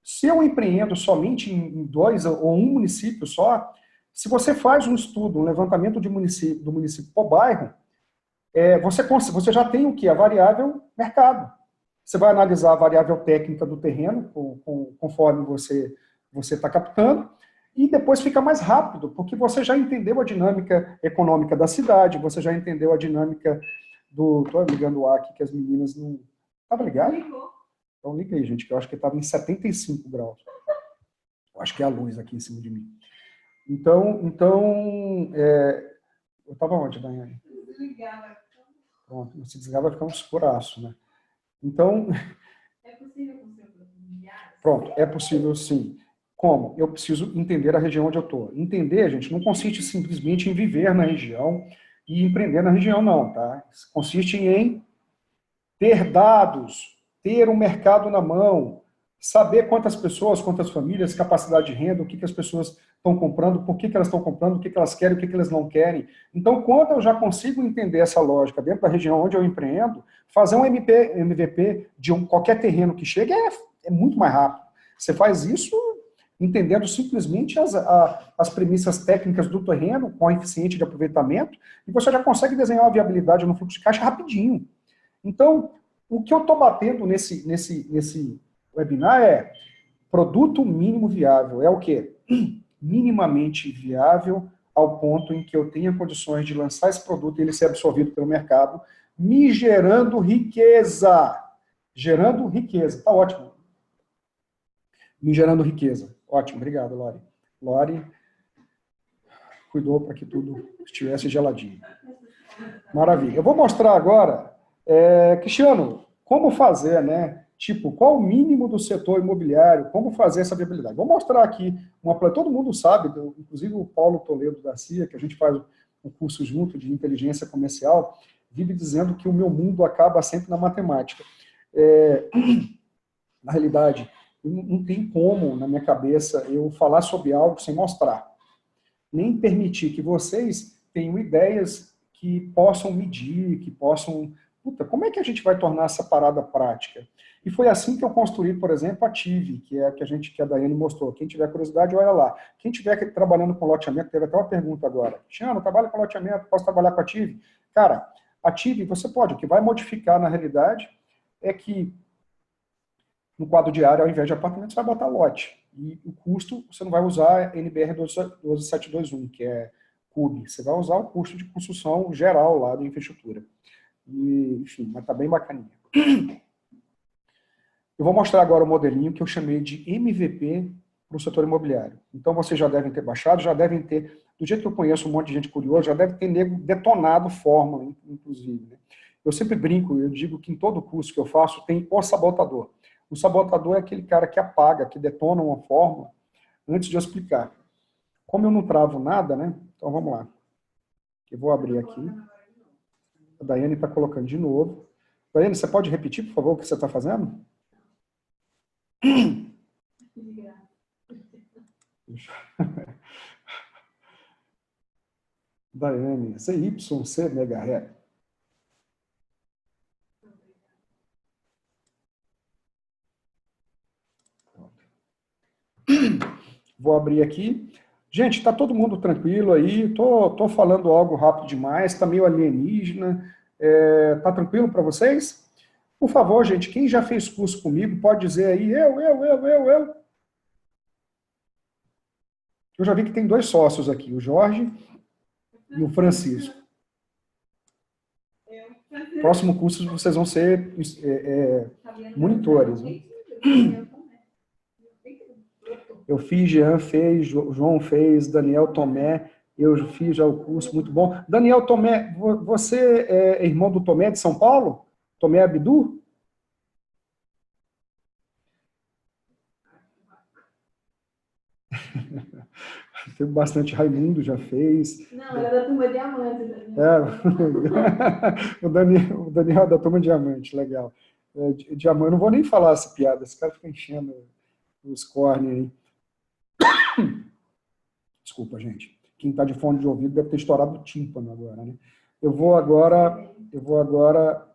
Se eu empreendo somente em 2 ou 1 município só, se você faz um estudo, um levantamento do município por bairro, você já tem o quê? A variável mercado. Você vai analisar a variável técnica do terreno, conforme você está captando, e depois fica mais rápido, porque você já entendeu a dinâmica econômica da cidade, você já entendeu a dinâmica do... Estou ligando o ar aqui, que as meninas não... Estava ligado? Então liga aí, gente, que eu acho que estava em 75 graus. Eu acho que é a luz aqui em cima de mim. Então eu estava onde, Daiane? Desligava. Pronto, se desligar vai ficar um escuraço, né? Então, É possível com seu familiar? Pronto, é possível sim. Como? Eu preciso entender a região onde eu estou. Entender, gente, não consiste simplesmente em viver na região e empreender na região, não, tá? Consiste em ter dados, ter um mercado na mão, saber quantas pessoas, quantas famílias, capacidade de renda, o que as pessoas estão comprando, por que elas estão comprando, o que elas querem, o que elas não querem. Então, quando eu já consigo entender essa lógica dentro da região onde eu empreendo, fazer um MVP de qualquer terreno que chegue é muito mais rápido. Você faz isso entendendo simplesmente as premissas técnicas do terreno, com eficiente de aproveitamento, e você já consegue desenhar uma viabilidade no fluxo de caixa rapidinho. Então, o que eu estou batendo nesse webinar é produto mínimo viável. É o quê? Minimamente viável ao ponto em que eu tenha condições de lançar esse produto e ele ser absorvido pelo mercado, me gerando riqueza. Gerando riqueza. Tá ótimo. Me gerando riqueza. Ótimo, obrigado, Lori. Lori cuidou para que tudo estivesse geladinho. Maravilha. Eu vou mostrar agora, Cristiano, como fazer, né? Tipo, qual o mínimo do setor imobiliário, como fazer essa viabilidade. Vou mostrar aqui uma planta, todo mundo sabe, inclusive o Paulo Toledo da CIA, que a gente faz um curso junto de inteligência comercial, vive dizendo que o meu mundo acaba sempre na matemática. Na realidade, não tem como, na minha cabeça, eu falar sobre algo sem mostrar. Nem permitir que vocês tenham ideias que possam medir, que possam... Puta, como é que a gente vai tornar essa parada prática? E foi assim que eu construí, por exemplo, a TIV, que é a que a Daiane mostrou. Quem tiver curiosidade, olha lá. Quem tiver trabalhando com loteamento, teve até uma pergunta agora. Cristiano, trabalha com loteamento, posso trabalhar com a TIV? Cara, a TIV você pode. O que vai modificar, na realidade, é que no quadro diário, ao invés de apartamento, você vai botar lote. E o custo, você não vai usar NBR 12721, que é CUB. Você vai usar o custo de construção geral lá da infraestrutura. E, enfim, mas tá bem bacaninha. Eu vou mostrar agora o modelinho que eu chamei de MVP para o setor imobiliário. Então, vocês já devem ter baixado, já devem ter, do jeito que eu conheço um monte de gente curiosa, já deve ter nego detonado fórmula, inclusive. Né? Eu sempre brinco, eu digo que em todo curso que eu faço tem o sabotador. O sabotador é aquele cara que apaga, que detona uma fórmula antes de eu explicar. Como eu não travo nada, né? Então vamos lá. Eu vou abrir aqui. A Daiane está colocando de novo. Daiane, você pode repetir, por favor, o que você está fazendo? Daiane, CYC MHz. Vou abrir aqui. Gente, está todo mundo tranquilo aí? Tô falando algo rápido demais, está meio alienígena. Tá tranquilo para vocês? Por favor, gente, quem já fez curso comigo, pode dizer aí, eu. Eu já vi que tem 2 sócios aqui, o Jorge e o Francisco. Próximo curso vocês vão ser monitores. Né? Eu fiz, Jean fez, João fez, Daniel Tomé, eu fiz já o curso, muito bom. Daniel Tomé, você é irmão do Tomé de São Paulo? Tomé Abdu? Teve bastante. Raimundo já fez. Não, era da turma Diamante. O Daniel é da turma Diamante, legal. Diamante, eu não vou nem falar essa piada, esse cara fica enchendo os cornes aí. Desculpa, gente. Quem está de fone de ouvido deve ter estourado o tímpano agora, né? Eu vou agora...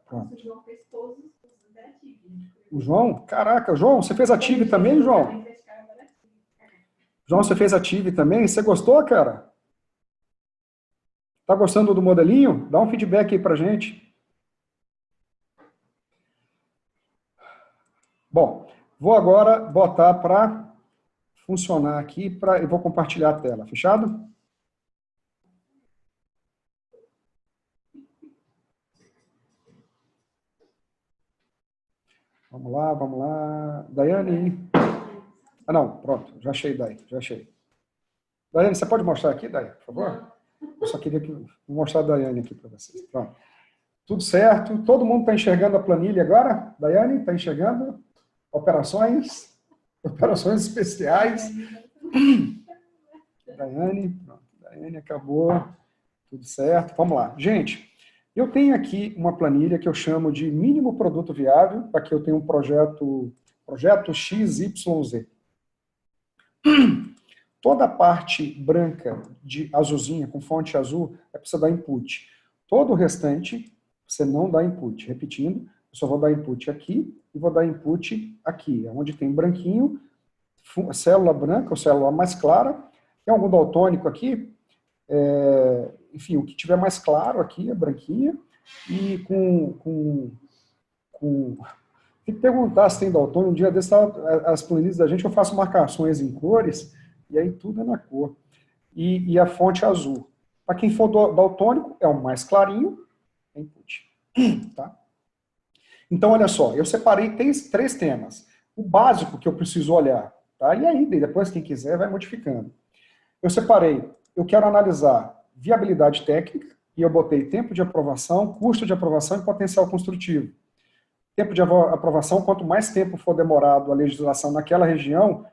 Pronto. O João? Caraca, João, você fez a TIV também, João? João, você fez a TIV também? Você gostou, cara? Tá gostando do modelinho? Dá um feedback aí pra gente. Bom, vou agora botar para funcionar aqui, eu vou compartilhar a tela. Fechado? Vamos lá, vamos lá. Daiane. Ah, não, pronto. Já achei, Dai. Já achei. Daiane, você pode mostrar aqui, Dai, por favor? Eu só queria vou mostrar a Daiane aqui para vocês. Pronto. Tudo certo? Todo mundo está enxergando a planilha agora? Daiane, está enxergando? Operações especiais. Daiane, pronto. Daiane acabou. Tudo certo. Vamos lá. Gente, eu tenho aqui uma planilha que eu chamo de mínimo produto viável. Aqui eu tenho um projeto XYZ. Toda a parte branca de azulzinha, com fonte azul, é para você dar input. Todo o restante, você não dá input. Repetindo, eu só vou dar input aqui e vou dar input aqui, onde tem branquinho, célula branca ou célula mais clara. Tem algum daltônico aqui? Enfim, o que tiver mais claro aqui é branquinha. E tem que perguntar se tem daltônico. Um dia desse, as planilhas da gente, eu faço marcações em cores, e aí tudo é na cor. E a fonte azul. Para quem for daltônico, é o mais clarinho, é input. Tá? Então, olha só, eu separei três temas. O básico que eu preciso olhar, tá? E aí, depois, quem quiser, vai modificando. Eu separei, eu quero analisar viabilidade técnica, e eu botei tempo de aprovação, custo de aprovação e potencial construtivo. Tempo de aprovação, quanto mais tempo for demorado a legislação naquela região,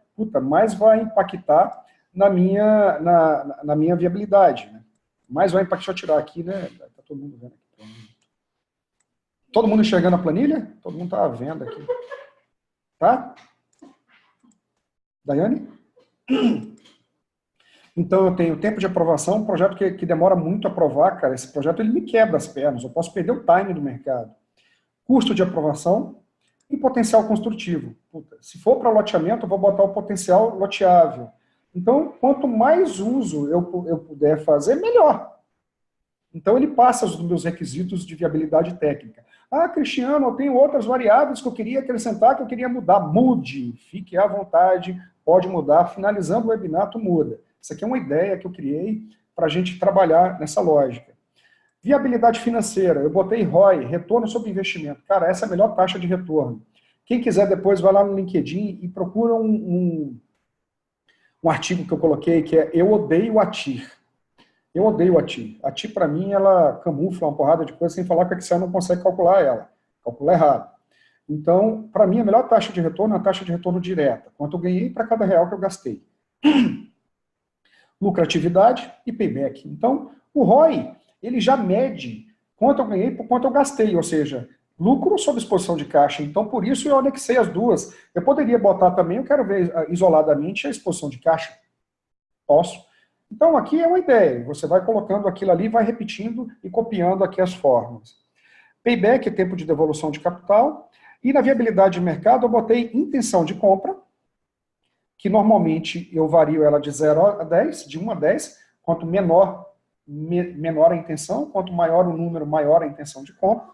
mais vai impactar na minha viabilidade. Né? Mais vai impactar, deixa eu tirar aqui, né? Tá todo mundo vendo aqui. Todo mundo enxergando a planilha? Todo mundo está vendo aqui. Tá? Daiane? Então, eu tenho tempo de aprovação, um projeto que demora muito a aprovar, cara. Esse projeto ele me quebra as pernas, eu posso perder o time do mercado. Custo de aprovação e potencial construtivo. Se for para loteamento, eu vou botar o potencial loteável. Então, quanto mais uso eu puder fazer, melhor. Então, ele passa os meus requisitos de viabilidade técnica. Ah, Cristiano, eu tenho outras variáveis que eu queria acrescentar, que eu queria mudar. Mude, fique à vontade, pode mudar. Finalizando o webinar, tu muda. Isso aqui é uma ideia que eu criei para a gente trabalhar nessa lógica. Viabilidade financeira, eu botei ROI, retorno sobre investimento. Cara, essa é a melhor taxa de retorno. Quem quiser depois, vai lá no LinkedIn e procura um artigo que eu coloquei, que é Eu Odeio a TIR. Eu odeio a TIR. A TIR, para mim, ela camufla uma porrada de coisa sem falar que a Excel não consegue calcular ela. Calcula errado. Então, para mim, a melhor taxa de retorno é a taxa de retorno direta. Quanto eu ganhei para cada real que eu gastei. Lucratividade e payback. Então, o ROI, ele já mede quanto eu ganhei por quanto eu gastei, ou seja, lucro sob exposição de caixa. Então, por isso eu anexei as duas. Eu poderia botar também, eu quero ver isoladamente a exposição de caixa. Posso. Então, aqui é uma ideia. Você vai colocando aquilo ali, vai repetindo e copiando aqui as fórmulas. Payback é tempo de devolução de capital. E na viabilidade de mercado, eu botei intenção de compra, que normalmente eu vario ela de 0 a 10, de 1 a 10, quanto menor a intenção, quanto maior o número, maior a intenção de compra.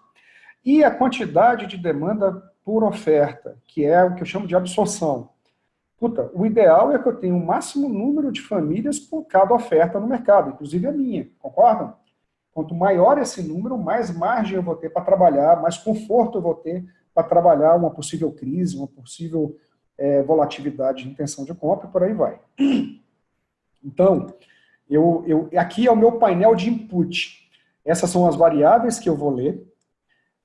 E a quantidade de demanda por oferta, que é o que eu chamo de absorção. O ideal é que eu tenha o máximo número de famílias por cada oferta no mercado, inclusive a minha, concordam? Quanto maior esse número, mais margem eu vou ter para trabalhar, mais conforto eu vou ter para trabalhar uma possível crise, uma possível volatilidade de intenção de compra e por aí vai. Então, aqui é o meu painel de input. Essas são as variáveis que eu vou ler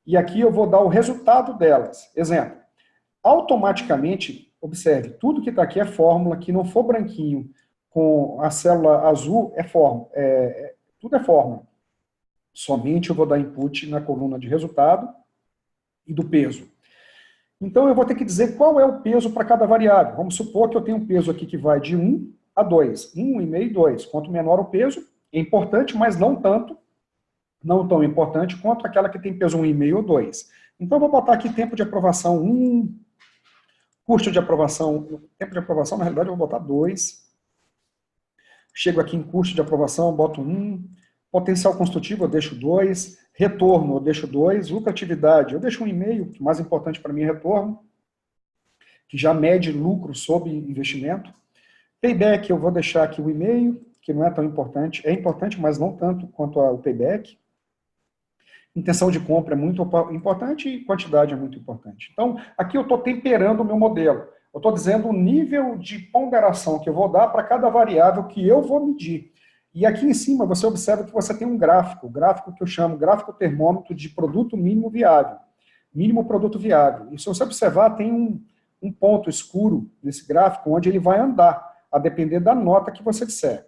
e aqui eu vou dar o resultado delas. Exemplo, automaticamente, observe, tudo que está aqui é fórmula, que não for branquinho com a célula azul, é fórmula. Tudo é fórmula. Somente eu vou dar input na coluna de resultado e do peso. Então, eu vou ter que dizer qual é o peso para cada variável. Vamos supor que eu tenho um peso aqui que vai de 1 a 2. 1,5 e 2. Quanto menor o peso, é importante, mas não tão importante quanto aquela que tem peso 1,5 ou 2. Então, eu vou botar aqui tempo de aprovação 1, custo de aprovação, tempo de aprovação, na realidade, eu vou botar 2. Chego aqui em custo de aprovação, boto 1. Potencial construtivo, eu deixo 2. Retorno, eu deixo 2. Lucratividade, eu deixo 1,5, que o mais importante para mim é retorno, que já mede lucro sobre investimento. Payback, eu vou deixar aqui 1,5, que não é tão importante. É importante, mas não tanto quanto o payback. Intenção de compra é muito importante e quantidade é muito importante. Então, aqui eu estou temperando o meu modelo. Eu estou dizendo o nível de ponderação que eu vou dar para cada variável que eu vou medir. E aqui em cima você observa que você tem um gráfico, gráfico que eu chamo gráfico termômetro de produto mínimo viável. Mínimo produto viável. E se você observar, tem um ponto escuro nesse gráfico onde ele vai andar, a depender da nota que você disser.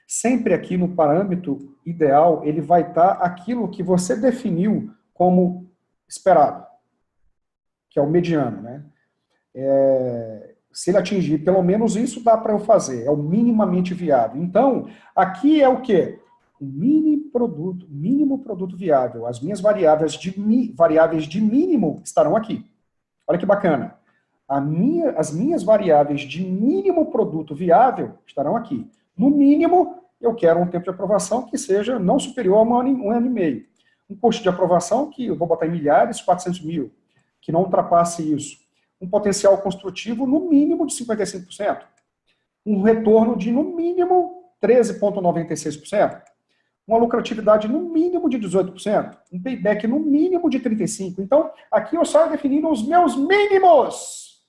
Sempre aqui no parâmetro ideal, ele vai estar aquilo que você definiu como esperado, que é o mediano, né? Se ele atingir pelo menos isso, dá para eu fazer, é o minimamente viável. Então, aqui é o quê? O mínimo produto viável. As minhas variáveis de mínimo estarão aqui. Olha que bacana. As minhas variáveis de mínimo produto viável estarão aqui. No mínimo, eu quero um tempo de aprovação que seja não superior a um ano e meio. Um custo de aprovação que eu vou botar em milhares, 400 mil, que não ultrapasse isso. Um potencial construtivo no mínimo de 55%. Um retorno de, no mínimo, 13,96%. Uma lucratividade no mínimo de 18%. Um payback no mínimo de 35%. Então, aqui eu saio definindo os meus mínimos.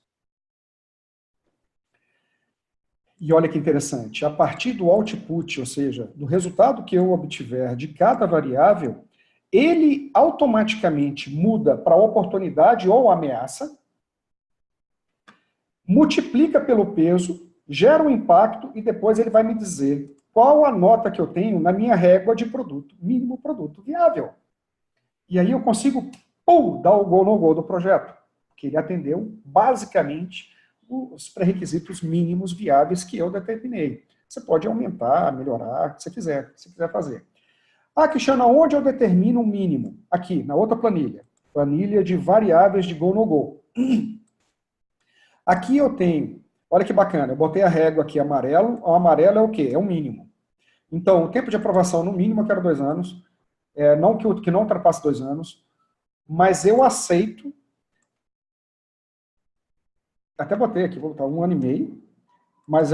E olha que interessante. A partir do output, ou seja, do resultado que eu obtiver de cada variável, ele automaticamente muda para oportunidade ou ameaça, multiplica pelo peso, gera um impacto e depois ele vai me dizer qual a nota que eu tenho na minha régua de produto, mínimo produto viável. E aí eu consigo, dar o go no go do projeto, porque ele atendeu basicamente os pré-requisitos mínimos viáveis que eu determinei. Você pode aumentar, melhorar, o que você quiser fazer. Ah, Cristiano, onde eu determino o mínimo? Aqui, na outra planilha. Planilha de variáveis de go no go. Aqui eu tenho, olha que bacana, eu botei a régua aqui amarelo, o amarelo é o quê? É o mínimo. Então, o tempo de aprovação no mínimo eu quero 2 anos, não que não ultrapasse 2 anos, mas eu aceito, até botei aqui, vou botar 1 ano e meio, mas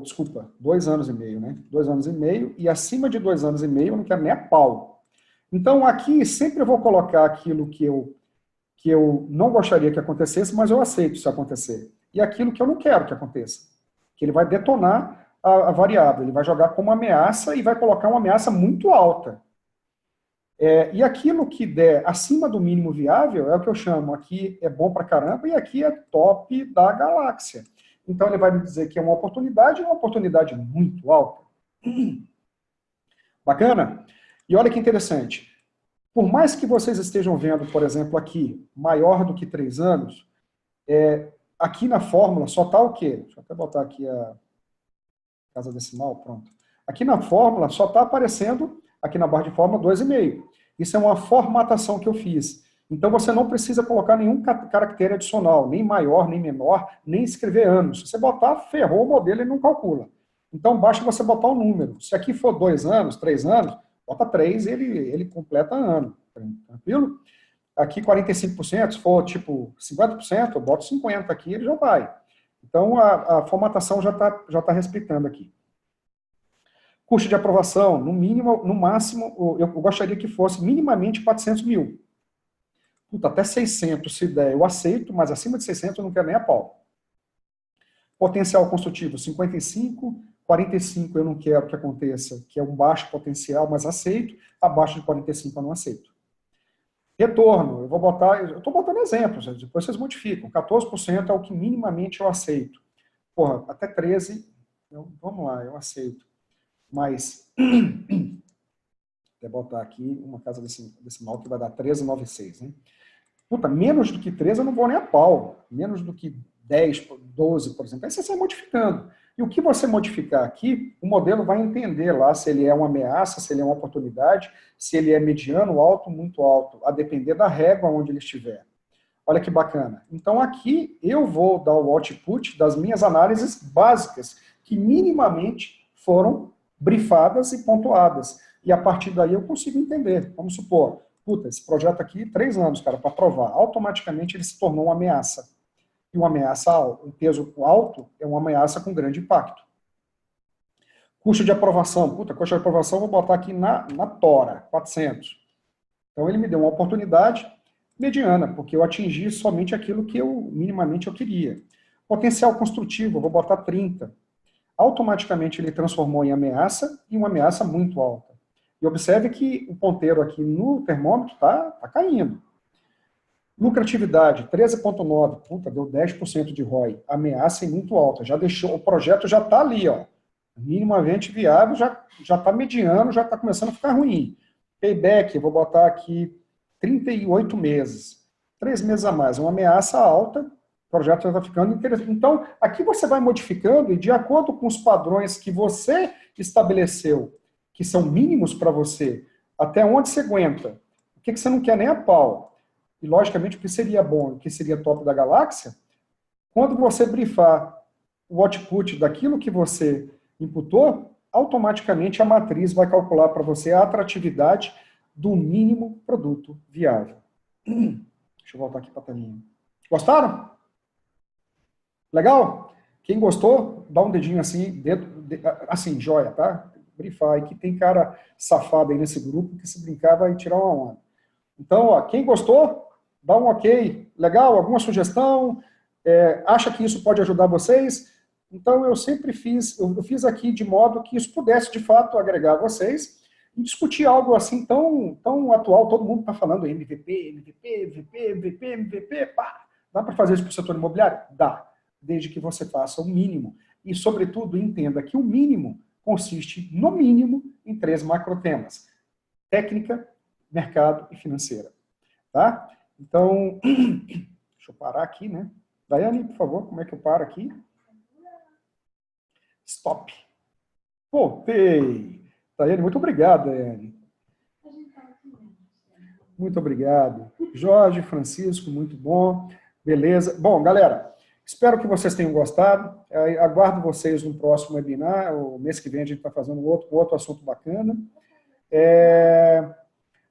desculpa, 2 anos e meio, né? 2 anos e meio, e acima de 2 anos e meio eu não quero nem a pau. Então, aqui sempre eu vou colocar aquilo que eu não gostaria que acontecesse, mas eu aceito se acontecer. E aquilo que eu não quero que aconteça. Que ele vai detonar a variável, ele vai jogar como ameaça e vai colocar uma ameaça muito alta. E aquilo que der acima do mínimo viável é o que eu chamo, aqui é bom pra caramba e aqui é top da galáxia. Então ele vai me dizer que é uma oportunidade muito alta. Bacana? E olha que interessante. Por mais que vocês estejam vendo, por exemplo, aqui, maior do que 3 anos, aqui na fórmula só está o quê? Deixa eu até botar aqui a casa decimal, pronto. Aqui na fórmula só está aparecendo, aqui na barra de fórmula, 2,5. Isso é uma formatação que eu fiz. Então você não precisa colocar nenhum caractere adicional, nem maior, nem menor, nem escrever anos. Se você botar, ferrou o modelo, ele não calcula. Então basta você botar um número. Se aqui for 2 anos, 3 anos, bota 3, ele completa ano. Tranquilo? Aqui 45%, se for tipo 50%, eu boto 50% aqui, ele já vai. Então a formatação já tá respeitando aqui. Custo de aprovação, no mínimo, no máximo, eu gostaria que fosse minimamente 400 mil. Puta, até 600 se der, eu aceito, mas acima de 600 eu não quero nem a pau. Potencial construtivo, 55, 45 eu não quero que aconteça, que é um baixo potencial, mas aceito. Abaixo de 45 eu não aceito. Retorno, eu estou botando exemplos, depois vocês modificam. 14% é o que minimamente eu aceito. Porra, até 13, vamos lá, eu aceito. Mas, vou botar aqui uma casa decimal que vai dar 13,96, né? Puta, menos do que 13 eu não vou nem a pau. Menos do que 10, 12, por exemplo. Aí você sai modificando. E o que você modificar aqui, o modelo vai entender lá se ele é uma ameaça, se ele é uma oportunidade, se ele é mediano, alto, muito alto, a depender da régua onde ele estiver. Olha que bacana. Então aqui eu vou dar o output das minhas análises básicas, que minimamente foram brifadas e pontuadas. E a partir daí eu consigo entender. Vamos supor, puta, esse projeto aqui, 3 anos, cara, para provar. Automaticamente ele se tornou uma ameaça. E uma ameaça, um peso alto, é uma ameaça com grande impacto. Custo de aprovação. Puta, custo de aprovação eu vou botar aqui na tora, 400. Então ele me deu uma oportunidade mediana, porque eu atingi somente aquilo que minimamente eu queria. Potencial construtivo, eu vou botar 30. Automaticamente ele transformou em ameaça e uma ameaça muito alta. E observe que o ponteiro aqui no termômetro está caindo. Lucratividade, 13,9. Puta, deu 10% de ROI. Ameaça muito alta. Já deixou, o projeto já está ali, ó. Minimamente viável, já está mediano, já está começando a ficar ruim. Payback, eu vou botar aqui 38 meses. 3 meses a mais. Uma ameaça alta, o projeto já está ficando interessante. Então, aqui você vai modificando e de acordo com os padrões que você estabeleceu, que são mínimos para você, até onde você aguenta, o que você não quer nem a pau, e logicamente o que seria bom, o que seria top da galáxia, quando você brifar o output daquilo que você imputou, automaticamente a matriz vai calcular para você a atratividade do mínimo produto viável. Deixa eu voltar aqui para a telinha. Gostaram? Legal? Quem gostou, dá um dedinho assim, assim, joia, tá? Brifar aí, que tem cara safado aí nesse grupo, que se brincar vai tirar uma onda. Então, ó, quem gostou, dá um ok. Legal? Alguma sugestão? Acha que isso pode ajudar vocês? Então, eu sempre eu fiz aqui de modo que isso pudesse, de fato, agregar vocês e discutir algo assim tão atual. Todo mundo está falando MVP, pá. Dá para fazer isso para o setor imobiliário? Dá, desde que você faça o mínimo. E, sobretudo, entenda que o mínimo consiste, no mínimo, em 3 macrotemas: técnica, mercado e financeira. Tá? Então, deixa eu parar aqui, né? Daiane, por favor, como é que eu paro aqui? Stop. Voltei. Daiane, muito obrigado, Daiane. Muito obrigado. Jorge, Francisco, muito bom. Beleza. Bom, galera, espero que vocês tenham gostado. Aguardo vocês no próximo webinar. O mês que vem a gente está fazendo outro assunto bacana.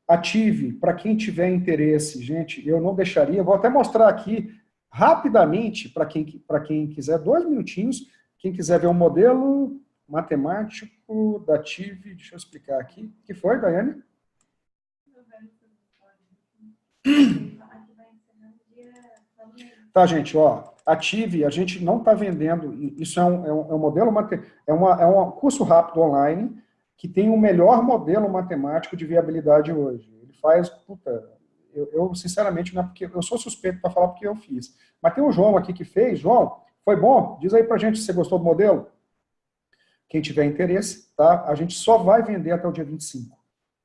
Ative, para quem tiver interesse, gente, eu não deixaria, vou até mostrar aqui rapidamente, para quem quiser, 2 minutinhos, quem quiser ver um modelo matemático da Ative, deixa eu explicar aqui. O que foi, Daiane? Tá, gente, ó, Ative, a gente não está vendendo, isso é um modelo, é um curso rápido online, que tem o melhor modelo matemático de viabilidade hoje. Ele faz, puta, eu sinceramente, não é porque eu sou suspeito para falar porque eu fiz. Mas tem o João aqui que fez. João, foi bom? Diz aí pra gente se você gostou do modelo. Quem tiver interesse, tá? A gente só vai vender até o dia 25.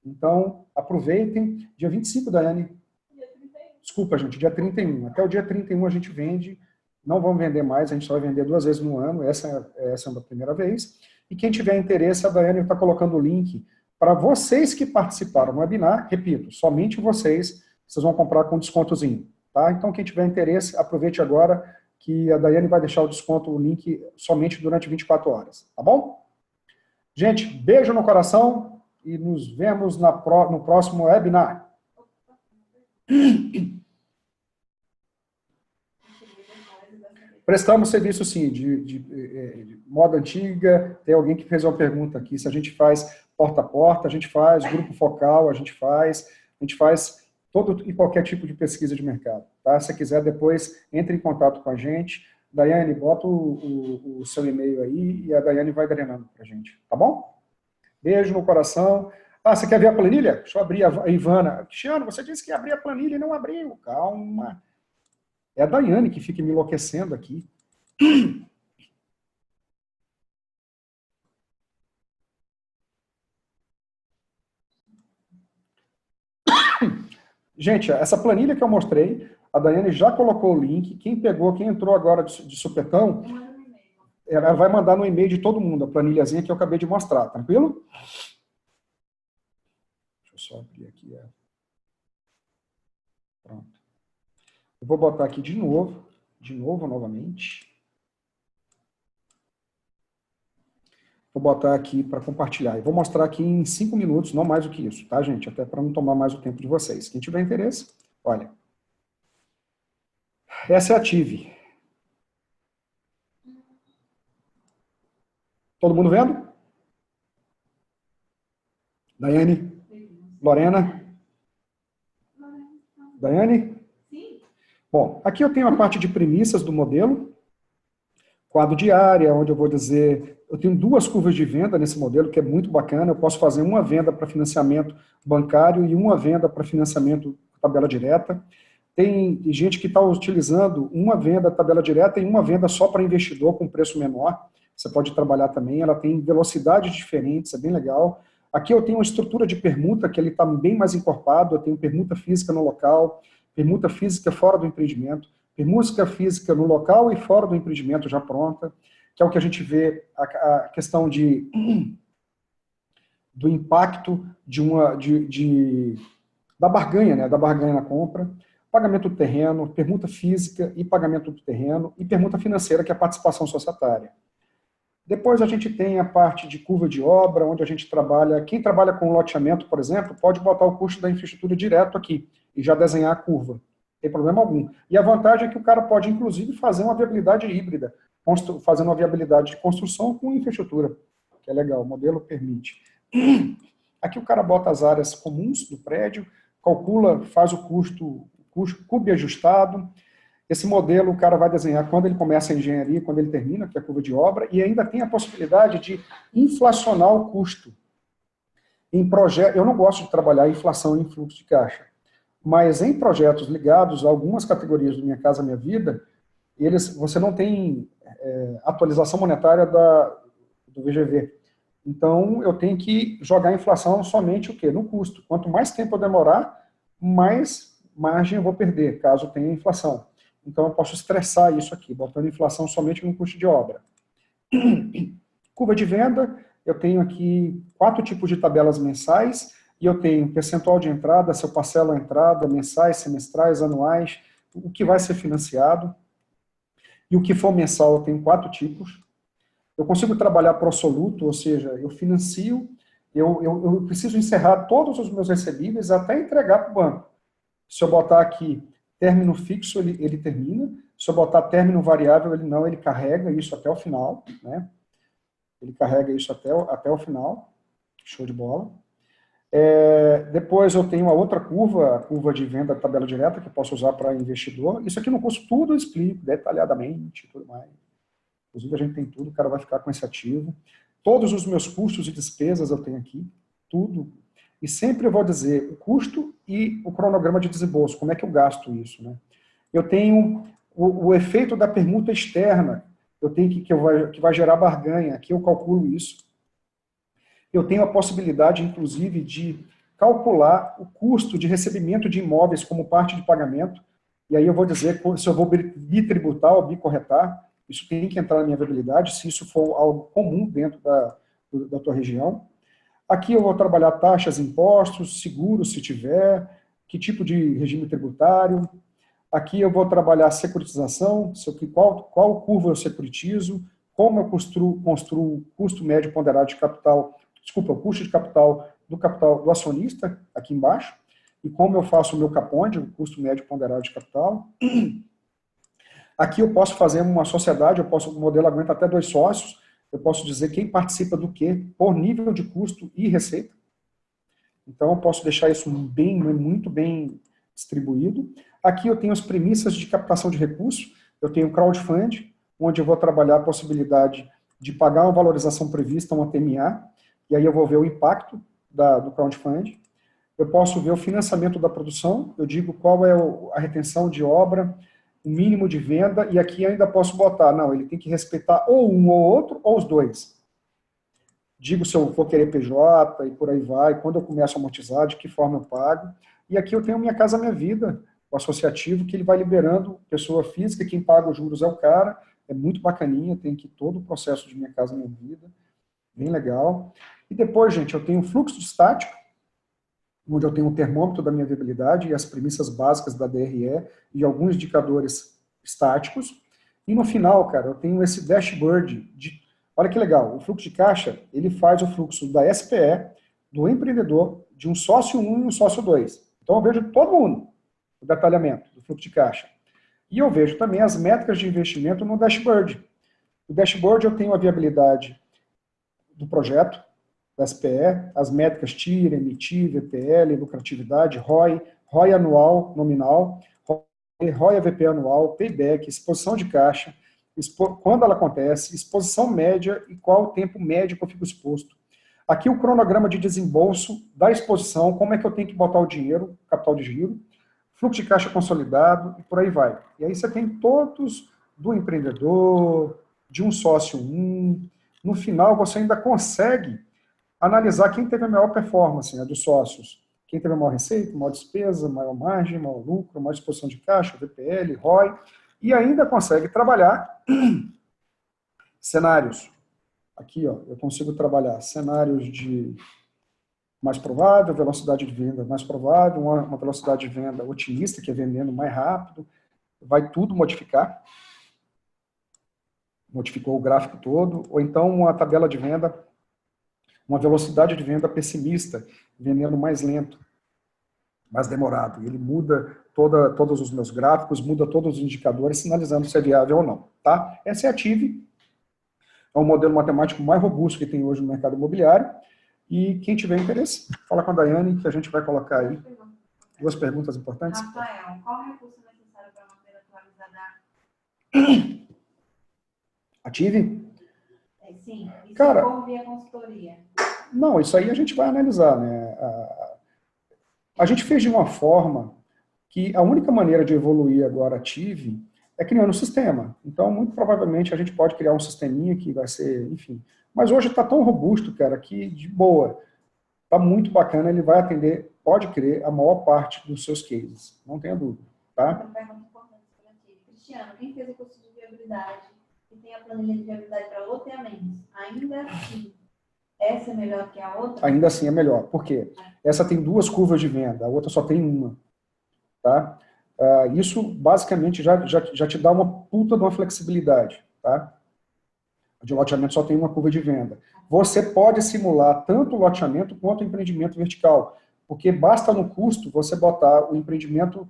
Então, aproveitem. Dia 25, Daiane? Dia 31. Desculpa, gente, dia 31. Até o dia 31 a gente vende. Não vamos vender mais, a gente só vai vender 2 vezes no ano. Essa é a primeira vez. E quem tiver interesse, a Daiane está colocando o link para vocês que participaram do webinar. Repito, somente vocês vão comprar com descontozinho. Tá? Então, quem tiver interesse, aproveite agora, que a Daiane vai deixar o desconto, o link, somente durante 24 horas. Tá bom? Gente, beijo no coração e nos vemos no próximo webinar. Prestamos serviço, sim, de moda antiga. Tem alguém que fez uma pergunta aqui, se a gente faz porta a porta, a gente faz grupo focal, a gente faz todo e qualquer tipo de pesquisa de mercado. Tá? Se quiser, depois, entre em contato com a gente. Daiane, bota o seu e-mail aí e a Daiane vai drenando para a gente. Tá bom? Beijo no coração. Ah, você quer ver a planilha? Deixa eu abrir a Ivana. Cristiano, você disse que ia abrir a planilha e não abriu. Calma. É a Daiane que fica me enlouquecendo aqui. Gente, essa planilha que eu mostrei, a Daiane já colocou o link. Quem entrou agora de supetão, ela vai mandar no e-mail de todo mundo a planilhazinha que eu acabei de mostrar. Tranquilo? Deixa eu só abrir aqui. Pronto. Eu vou botar aqui de novo, novamente. Vou botar aqui para compartilhar. E vou mostrar aqui em 5 minutos, não mais do que isso, tá, gente? Até para não tomar mais o tempo de vocês. Quem tiver interesse, olha. Essa é a Ative. Todo mundo vendo? Daiane? Lorena? Daiane? Sim. Bom, aqui eu tenho a parte de premissas do modelo. Quadro de área, onde eu vou dizer... Eu tenho 2 curvas de venda nesse modelo, que é muito bacana. Eu posso fazer uma venda para financiamento bancário e uma venda para financiamento tabela direta. Tem gente que está utilizando uma venda tabela direta e uma venda só para investidor com preço menor. Você pode trabalhar também, ela tem velocidades diferentes, é bem legal. Aqui eu tenho uma estrutura de permuta, que ele está bem mais encorpado, eu tenho permuta física no local, permuta física fora do empreendimento, permuta física no local e fora do empreendimento já pronta, que é o que a gente vê, a questão do impacto da barganha, né, da barganha na compra, pagamento do terreno, permuta física e pagamento do terreno, e permuta financeira, que é a participação societária. Depois a gente tem a parte de curva de obra, onde a gente trabalha, quem trabalha com loteamento, por exemplo, pode botar o custo da infraestrutura direto aqui, e já desenhar a curva, não tem problema algum. E a vantagem é que o cara pode, inclusive, fazer uma viabilidade híbrida, fazendo uma viabilidade de construção com infraestrutura, que é legal, o modelo permite. Aqui o cara bota as áreas comuns do prédio, calcula, faz o custo CUB ajustado. Esse modelo o cara vai desenhar quando ele começa a engenharia, quando ele termina, que é a curva de obra, e ainda tem a possibilidade de inflacionar o custo. Em projeto, eu não gosto de trabalhar inflação em fluxo de caixa, mas em projetos ligados a algumas categorias do Minha Casa Minha Vida, você não tem atualização monetária do VGV. Então, eu tenho que jogar a inflação somente o quê? No custo. Quanto mais tempo eu demorar, mais margem eu vou perder, caso tenha inflação. Então, eu posso estressar isso aqui, botando inflação somente no custo de obra. Curva de venda, eu tenho aqui 4 tipos de tabelas mensais, e eu tenho percentual de entrada, se eu parcelo a entrada, mensais, semestrais, anuais, o que vai ser financiado. E o que for mensal, eu tenho 4 tipos. Eu consigo trabalhar pro soluto, ou seja, eu financio, eu preciso encerrar todos os meus recebíveis até entregar para o banco. Se eu botar aqui término fixo, ele termina. Se eu botar término variável, ele carrega isso até o final, né? Ele carrega isso até o final. Show de bola. Depois eu tenho a outra curva, a curva de venda tabela direta, que eu posso usar para investidor. Isso aqui no curso tudo eu explico detalhadamente, tudo mais. Inclusive a gente tem tudo, o cara vai ficar com esse ativo. Todos os meus custos e despesas eu tenho aqui, tudo. E sempre eu vou dizer o custo e o cronograma de desembolso, como é que eu gasto isso, né? Eu tenho o efeito da permuta externa, eu tenho que vai gerar barganha, aqui eu calculo isso. Eu tenho a possibilidade, inclusive, de calcular o custo de recebimento de imóveis como parte de pagamento, e aí eu vou dizer se eu vou bitributar ou bicorretar, isso tem que entrar na minha viabilidade, se isso for algo comum dentro da tua região. Aqui eu vou trabalhar taxas, impostos, seguros, se tiver, que tipo de regime tributário. Aqui eu vou trabalhar securitização, qual curva eu securitizo, como eu construo o custo médio ponderado de capital, o custo de capital do acionista, aqui embaixo, e como eu faço o meu CAPOND, o custo médio ponderado de capital. Aqui eu posso fazer uma sociedade, o modelo aguenta até 2 sócios, eu posso dizer quem participa do quê, por nível de custo e receita. Então eu posso deixar isso muito bem distribuído. Aqui eu tenho as premissas de captação de recursos, eu tenho crowdfunding, onde eu vou trabalhar a possibilidade de pagar uma valorização prevista, uma TMA, e aí eu vou ver o impacto do crowdfunding. Eu posso ver o financiamento da produção, eu digo qual é a retenção de obra, o mínimo de venda, e aqui ainda posso botar, não, ele tem que respeitar ou um ou outro, ou os dois. Digo se eu for querer PJ, e por aí vai, quando eu começo a amortizar, de que forma eu pago. E aqui eu tenho Minha Casa Minha Vida, o associativo, que ele vai liberando pessoa física, quem paga os juros é o cara, é muito bacaninha, tem aqui todo o processo de Minha Casa Minha Vida, bem legal. E depois, gente, eu tenho o fluxo estático, onde eu tenho o termômetro da minha viabilidade e as premissas básicas da DRE e alguns indicadores estáticos. E no final, cara, eu tenho esse dashboard olha que legal, o fluxo de caixa, ele faz o fluxo da SPE, do empreendedor, de um sócio 1 e um sócio 2. Então eu vejo todo mundo, o detalhamento do fluxo de caixa. E eu vejo também as métricas de investimento no dashboard. No dashboard eu tenho a viabilidade do projeto, da SPE, as métricas TIR, MITI, VPL, lucratividade, ROI anual, nominal, ROI AVP anual, payback, exposição de caixa, quando ela acontece, exposição média e qual o tempo médio que eu fico exposto. Aqui o cronograma de desembolso da exposição, como é que eu tenho que botar o dinheiro, capital de giro, fluxo de caixa consolidado, e por aí vai. E aí você tem todos do empreendedor, de um sócio no final você ainda consegue analisar quem teve a maior performance, né, dos sócios. Quem teve a maior receita, maior despesa, maior margem, maior lucro, maior disposição de caixa, VPL, ROI, e ainda consegue trabalhar cenários. Aqui, ó, eu consigo trabalhar cenários de mais provável, velocidade de venda mais provável, uma velocidade de venda otimista, que é vendendo mais rápido, vai tudo modificar. Modificou o gráfico todo, ou então uma tabela de venda, uma velocidade de venda pessimista, vendendo mais lento, mais demorado. Ele muda todos os meus gráficos, muda todos os indicadores, sinalizando se é viável ou não. Tá? Essa é a TIV, é o modelo matemático mais robusto que tem hoje no mercado imobiliário, e quem tiver interesse, fala com a Daiane, que a gente vai colocar aí duas perguntas importantes. Rafael, qual recurso é necessário para manter atualizada? A TIV? Sim, isso Cara, via consultoria. Não, isso aí a gente vai analisar, né? A gente fez de uma forma que a única maneira de evoluir agora a TIV é criando um sistema. Então, muito provavelmente, a gente pode criar um sisteminha que vai ser, enfim. Mas hoje está tão robusto, cara, que de boa. Está muito bacana, ele vai atender, pode crer, a maior parte dos seus cases. Não tenha dúvida, tá? Uma pergunta importante para ti. Cristiano, quem fez o curso de viabilidade e tem a planilha de viabilidade para loteamentos, ainda assim, essa é melhor que a outra? Ainda assim é melhor. Por quê? Essa tem duas curvas de venda, a outra só tem uma. Tá? Isso, basicamente, já te dá uma puta de uma flexibilidade. Tá? De loteamento só tem uma curva de venda. Você pode simular tanto o loteamento quanto o empreendimento vertical, porque basta no custo você botar o empreendimento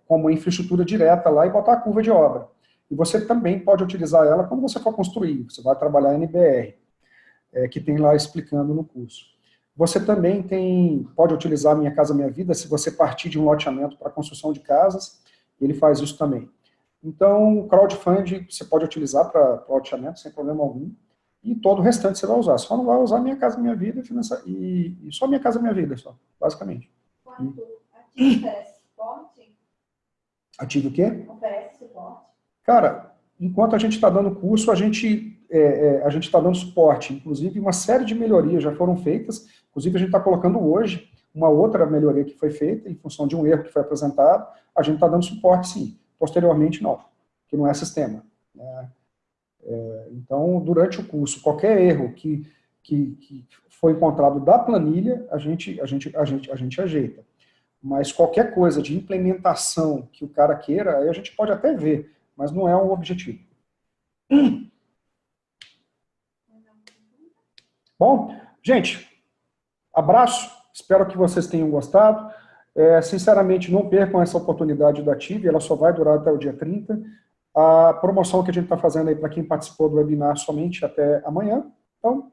como infraestrutura direta lá e botar a curva de obra. E você também pode utilizar ela quando você for construir. Você vai trabalhar NBR, que tem lá explicando no curso. Você também pode utilizar Minha Casa Minha Vida se você partir de um loteamento para construção de casas, ele faz isso também. Então, o crowdfunding você pode utilizar para loteamento sem problema algum, e todo o restante você vai usar. Só não vai usar Minha Casa Minha Vida e só Minha Casa Minha Vida, só, basicamente. Quanto Ativo oferece suporte? Ativo o quê? Oferece suporte? Cara, enquanto a gente está dando curso, a gente está dando suporte. Inclusive, uma série de melhorias já foram feitas. Inclusive, a gente está colocando hoje uma outra melhoria que foi feita em função de um erro que foi apresentado. A gente está dando suporte, sim. Posteriormente, não, que não é sistema. Então, durante o curso, qualquer erro que foi encontrado da planilha, a gente ajeita. Mas qualquer coisa de implementação que o cara queira, aí a gente pode até ver, mas não é um objetivo. Bom, gente, abraço, espero que vocês tenham gostado. Sinceramente, não percam essa oportunidade da TIV, ela só vai durar até o dia 30. A promoção que a gente está fazendo aí para quem participou do webinar somente até amanhã. Então,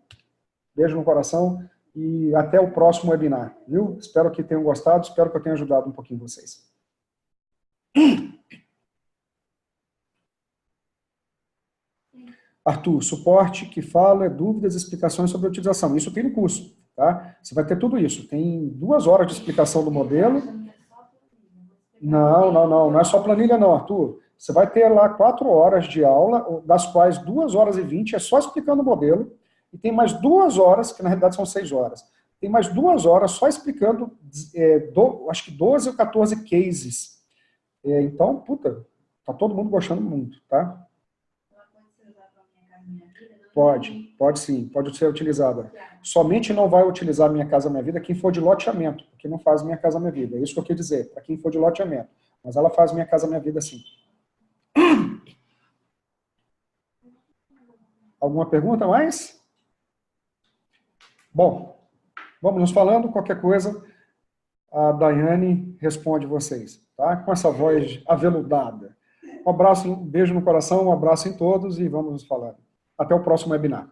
beijo no coração e até o próximo webinar, viu? Espero que tenham gostado, espero que eu tenha ajudado um pouquinho vocês. Arthur, suporte que fala, dúvidas, explicações sobre a utilização. Isso tem no curso, tá? Você vai ter tudo isso. Tem 2 horas de explicação do modelo. Não é só planilha não, Arthur. Você vai ter lá 4 horas de aula, das quais 2 horas e 20 é só explicando o modelo, e tem mais 2 horas, que na realidade são 6 horas, tem mais 2 horas só explicando, acho que 12 ou 14 cases. Então, puta, tá todo mundo gostando muito, tá? Pode sim, pode ser utilizada. Somente não vai utilizar Minha Casa Minha Vida quem for de loteamento, porque não faz Minha Casa Minha Vida. É isso que eu quero dizer, para quem for de loteamento. Mas ela faz Minha Casa Minha Vida sim. Alguma pergunta mais? Bom, vamos nos falando, qualquer coisa, a Daiane responde vocês, tá? Com essa voz aveludada. Um abraço, um beijo no coração, um abraço em todos e vamos nos falando. Até o próximo webinar.